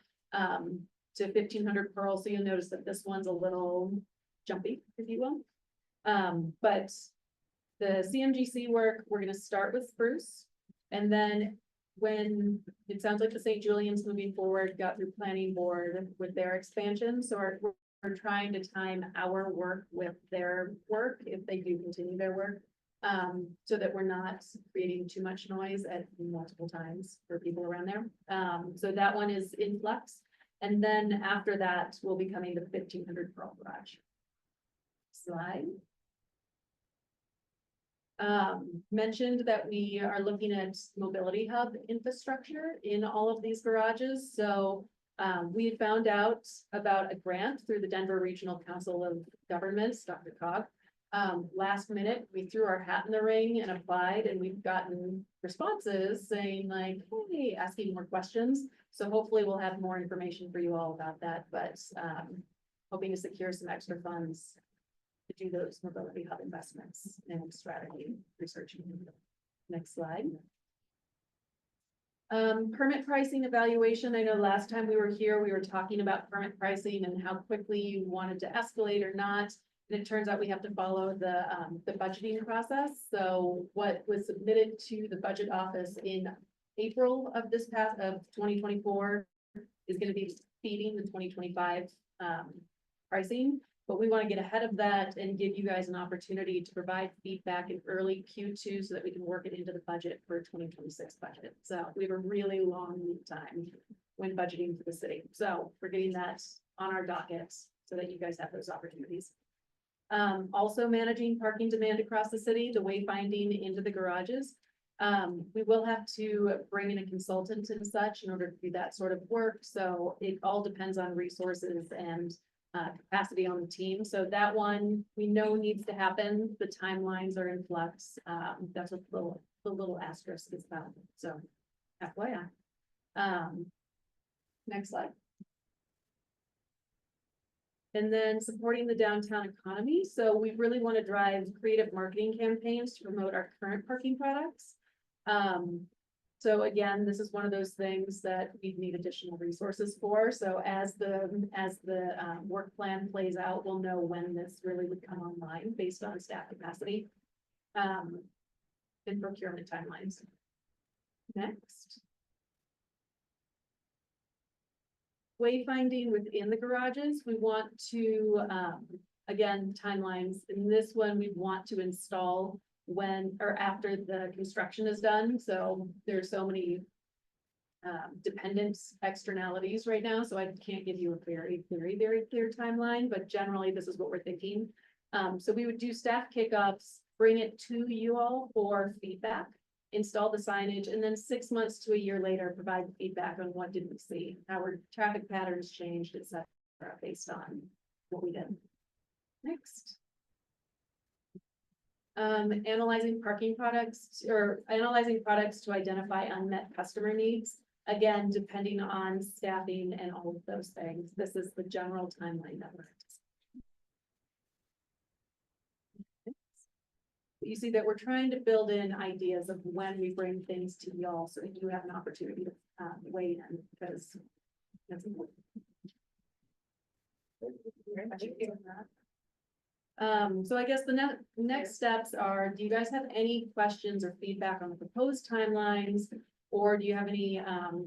1500 Pearl. So you'll notice that this one's a little jumpy, if you will. But the CMGC work, we're going to start with Spruce, and then when it sounds like the St. Julian's moving forward, got through planning board with their expansion. So we're trying to time our work with their work if they do continue their work. So that we're not creating too much noise at multiple times for people around there. So that one is in flux. And then after that, we'll be coming to 1,500 Pearl Garage. Slide. Mentioned that we are looking at mobility hub infrastructure in all of these garages, so. We had found out about a grant through the Denver Regional Council of Governments, Dr. Cog. Last minute, we threw our hat in the ring and applied, and we've gotten responses saying like, hey, asking more questions. So hopefully we'll have more information for you all about that, but, hoping to secure some extra funds to do those mobility hub investments and strategy researching. Next slide. Permit pricing evaluation. I know last time we were here, we were talking about permit pricing and how quickly you wanted to escalate or not. And it turns out we have to follow the budgeting process. So what was submitted to the budget office in April of this past of 2024 is going to be feeding the 2025 pricing. But we want to get ahead of that and give you guys an opportunity to provide feedback in early Q2 so that we can work it into the budget for 2026 budget. So we have a really long lead time when budgeting for the city. So we're getting that on our docket so that you guys have those opportunities. Also managing parking demand across the city, the wayfinding into the garages. We will have to bring in a consultant and such in order to do that sort of work. So it all depends on resources and capacity on the team. So that one we know needs to happen. The timelines are in flux. That's what the little asterisk is about. So FYI. Next slide. And then supporting the downtown economy. So we really want to drive creative marketing campaigns to promote our current parking products. So again, this is one of those things that we need additional resources for. So as the work plan plays out, we'll know when this really would come online based on staff capacity. And procurement timelines. Next. Wayfinding within the garages, we want to, again, timelines. In this one, we want to install when or after the construction is done. So there's so many dependent externalities right now. So I can't give you a very clear timeline, but generally this is what we're thinking. So we would do staff kickoffs, bring it to you all for feedback, install the signage, and then 6 months to a year later, provide feedback on what did we see, how our traffic patterns changed, et cetera, based on what we did. Next. Analyzing parking products or analyzing products to identify unmet customer needs. Again, depending on staffing and all of those things, this is the general timeline that we're anticipating. You see that we're trying to build in ideas of when we bring things to y'all so that you have an opportunity to weigh in because that's important. So I guess the next steps are, do you guys have any questions or feedback on the proposed timelines? Or do you have any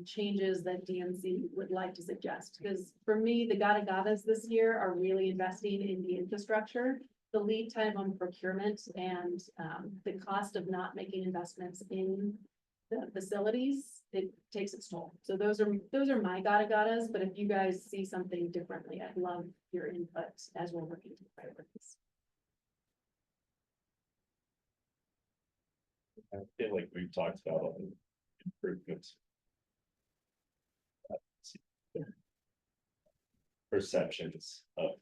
changes that DMC would like to suggest? Because for me, the Gatas this year are really investing in the infrastructure, the lead time on procurement and the cost of not making investments in the facilities, it takes its toll. So those are my Gatas, but if you guys see something differently, I'd love your input as we're working to priorities. I feel like we've talked about all the improvements. Perceptions of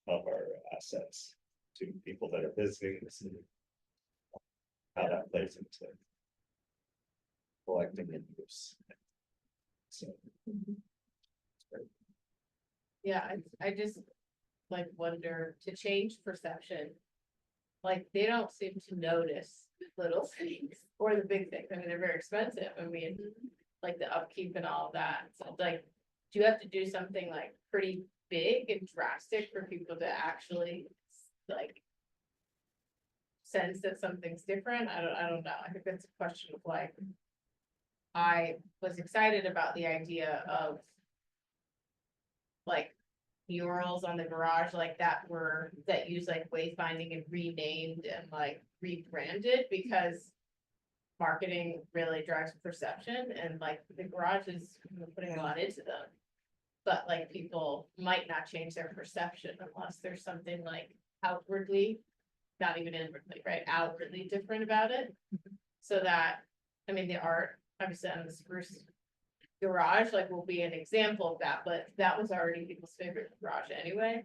our assets to people that are visiting the city. How that plays into collecting and use. So. Yeah, I just like wonder to change perception. Like they don't seem to notice the little things or the big things. I mean, they're very expensive. I mean, like the upkeep and all of that. So like, do you have to do something like pretty big and drastic for people to actually like sense that something's different? I don't know. I think that's a question of like, I was excited about the idea of like murals on the garage like that use like wayfinding and renamed and like rebranded because marketing really drives perception and like the garage is putting a lot into them. But like people might not change their perception unless there's something like outwardly, not even inwardly, right, outwardly different about it. So that, I mean, the art, obviously on the spruce garage, like will be an example of that, but that was already people's favorite garage anyway.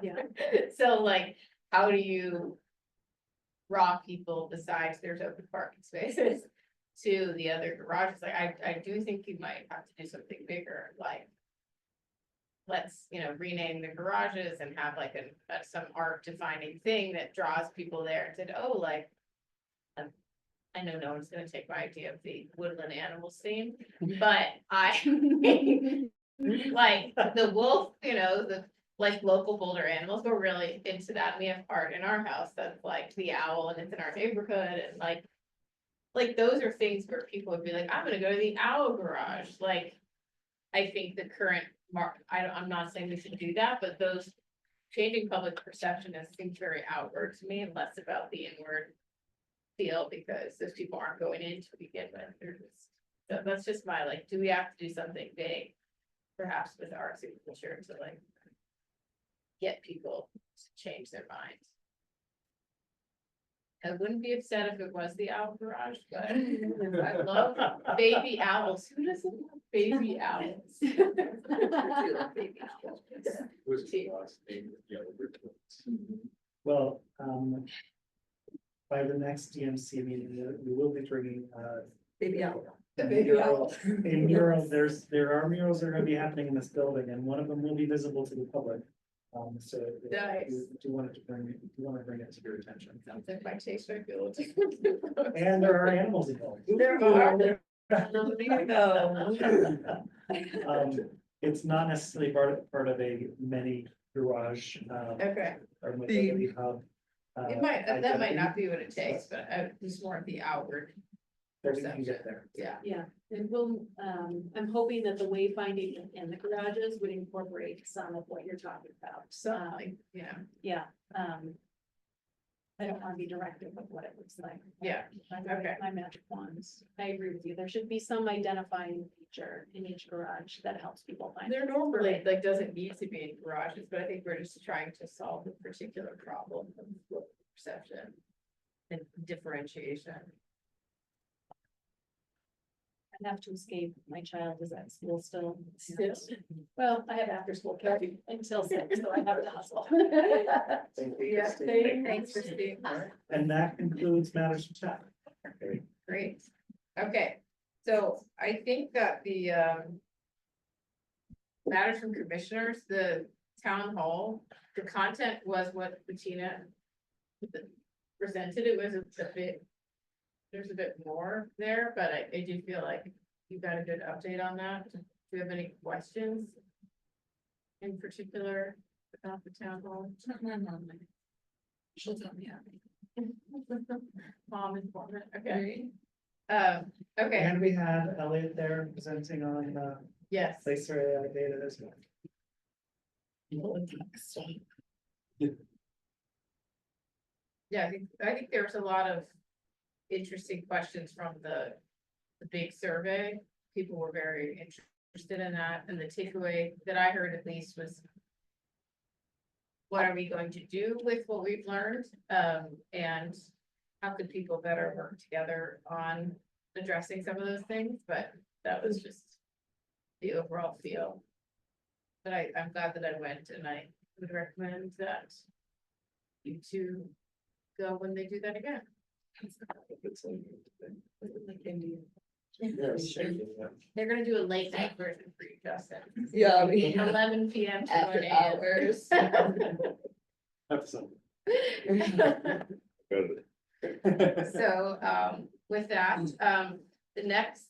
Yeah. So like, how do you draw people besides there's open parking spaces to the other garages? Like, I do think you might have to do something bigger, like let's, rename the garages and have like some art defining thing that draws people there and said, oh, like, I know no one's gonna take my idea of the woodland animals theme, but I like the wolf, the like local Boulder animals, we're really into that. We have art in our house that's like the owl and it's in our neighborhood and like those are things where people would be like, I'm gonna go to the owl garage. Like, I think the current I'm not saying we should do that, but those changing public perception seems very outward to me and less about the inward feel because those people aren't going in to begin with. They're just, so that's just my like, do we have to do something big? Perhaps with arts and culture to like get people to change their minds. I wouldn't be upset if it was the owl garage, but I love baby owls. Who doesn't love baby owls? Baby owls. Well, by the next DMC meeting, we will be bringing, Baby owl. The baby owl. a mural, there are murals that are gonna be happening in this building, and one of them will be visible to the public. So if Nice. you do want to bring it to your attention. Sounds like my taste might be a little different. And there are animals involved. There are. It's not necessarily part of a many garage, Okay, or mobility hub. it might, that might identity. not be what it takes, but just more of the outward. But we can get there. Yeah. Yeah, and I'm hoping that the wayfinding in the garages would incorporate some of what you're talking about. Something, Yeah, I don't want to be directive of what it looks like. Yeah, okay. My magic wands. I agree with you. There should be some identifying feature in each garage that helps people find. There normally like doesn't need to be in garages, but I think we're just trying to solve a particular problem of local perception and differentiation. I have to escape. My child is at school still. Still? Well, I have after school care until 6, so I have to hustle. Yeah, thanks for speaking. And that concludes matters from staff. Great. Okay, so I think that the matters from commissioners, the town hall, the content was what Bettina presented. It was a bit, there's a bit more there, but I do feel like you got a good update on that. Do you have any questions in particular about the town hall? She'll tell me. Mom informant, okay. Okay, And we had Elliot there presenting on, yes. Placer AI data as well. Yeah, I think there's a lot of interesting questions from the big survey. People were very interested in that, and the takeaway that I heard at least was what are we going to do with what we've learned? And how could people better work together on addressing some of those things? But that was just the overall feel. But I'm glad that I went, and I would recommend that you two go when they do that again. They're gonna do a late night version for you, Justin. Yeah. 11 PM to 1 After AM. hours. So, with that, the next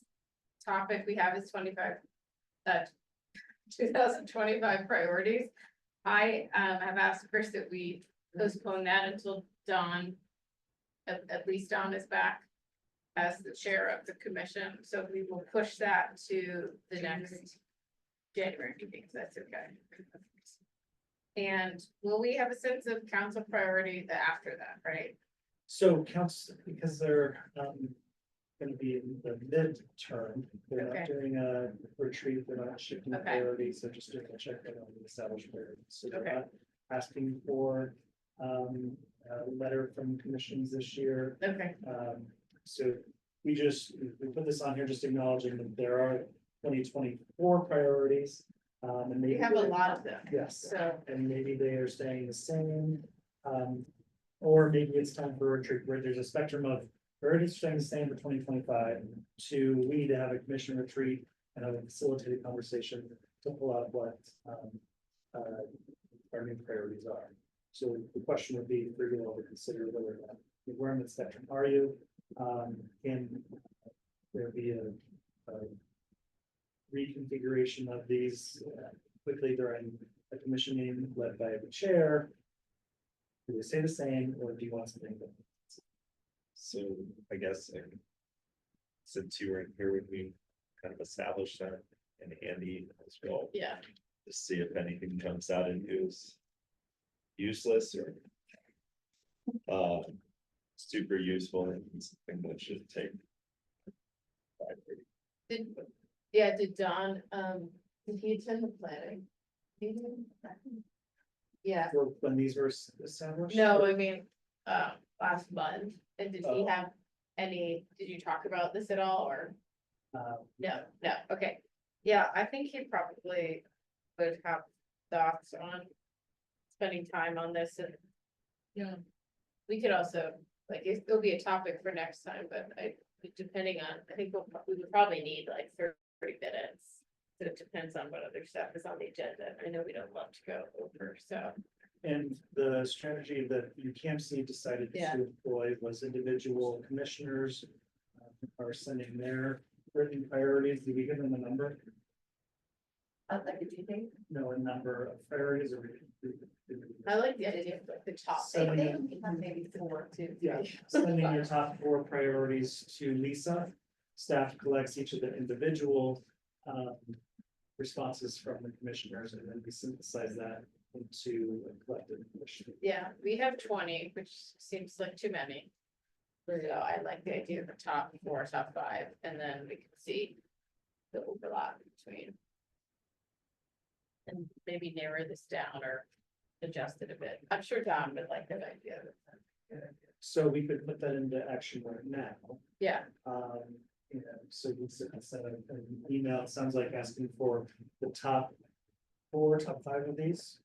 topic we have is 2025 priorities. I, have asked Chris that we postpone that until Dawn, at least Dawn is back as the chair of the commission, so we will push that to the next January meetings, that's okay. And will we have a sense of council priority after that, right? So counts, because they're gonna be in the midterm, they're Okay. not doing a retreat, they're not shifting Okay. priorities, they're just doing a check in on the established priorities. So they're Okay. not asking for a letter from commissions this year. Okay, So we put this on here just acknowledging that there are 2024 priorities. And we maybe have a lot of them, Yes, so, and maybe they are staying the same. Or maybe it's time for a retreat where there's a spectrum of priorities staying the same for 2025 to we need to have a commission retreat and have a facilitated conversation to pull out what our new priorities are. So the question would be for you all to consider whether or not, where in the spectrum are you? Can there be a reconfiguration of these quickly during a commission meeting led by the chair? Do they stay the same, or do you want something different? So I guess since you were in here, would we kind of establish that and Andy as well, yeah. to see if anything jumps out and is useless or super useful and something that should take. Did Don, did he attend the planning? meeting? Yeah, For when these were established? no, I mean, last month, and did he have did you talk about this at all, or? No, okay, yeah, I think he probably would have thoughts on spending time on this and. Yeah. We could also, like, it'll be a topic for next time, but depending on, I think we would probably need like 30 minutes. So it depends on what other stuff is on the agenda. I know we don't love to go over, so. And the strategy that UCAMC decided Yeah. to employ was individual commissioners are sending their written priorities. Did we give them a number? Like, do you think? No, a number of priorities or. I like the idea of like the top, So I many- think we have maybe 4 too. Yeah, sending your top 4 priorities to Lisa. Staff collects each of the individual responses from the commissioners, and then we synthesize that into a collective mission. Yeah, we have 20, which seems like too many. So I like the idea of the top 4, top 5, and then we can see the overlap between. And maybe narrow this down or adjust it a bit. I'm sure Don would like that idea. So we could put that into action right now. Yeah, So you send an email, it sounds like asking for the top 4, top 5 of these.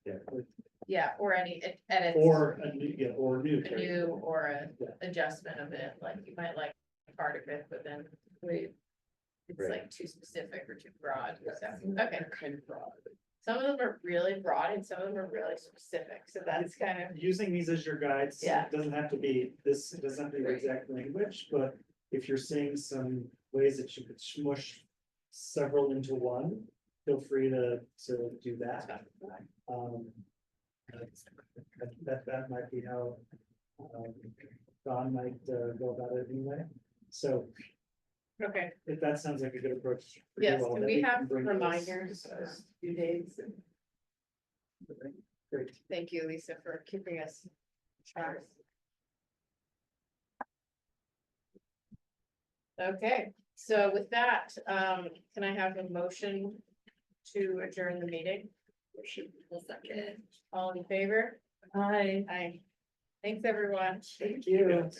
yeah, or any edits. Or a new, or new. A new or a Yeah. adjustment of it, like you might like part of it, but then it's Right. like too specific or too broad. So, okay. Kind of broad. Some of them are really broad and some of them are really specific, so that's kind of, Using these as your guides. Yeah. It doesn't have to be this, it doesn't have to be the exact language, but if you're seeing some ways that you could smush several into one, feel free to do that. That might be how Don might go about it anyway. So okay, if that sounds like a good approach. for you yes, all, do then we can have bring this, reminders, due dates? Great. Thank you, Lisa, for keeping us track. Okay, so with that, can I have a motion to adjourn the meeting? All in favor? Hi. Aye. Thanks, everyone. Thank you.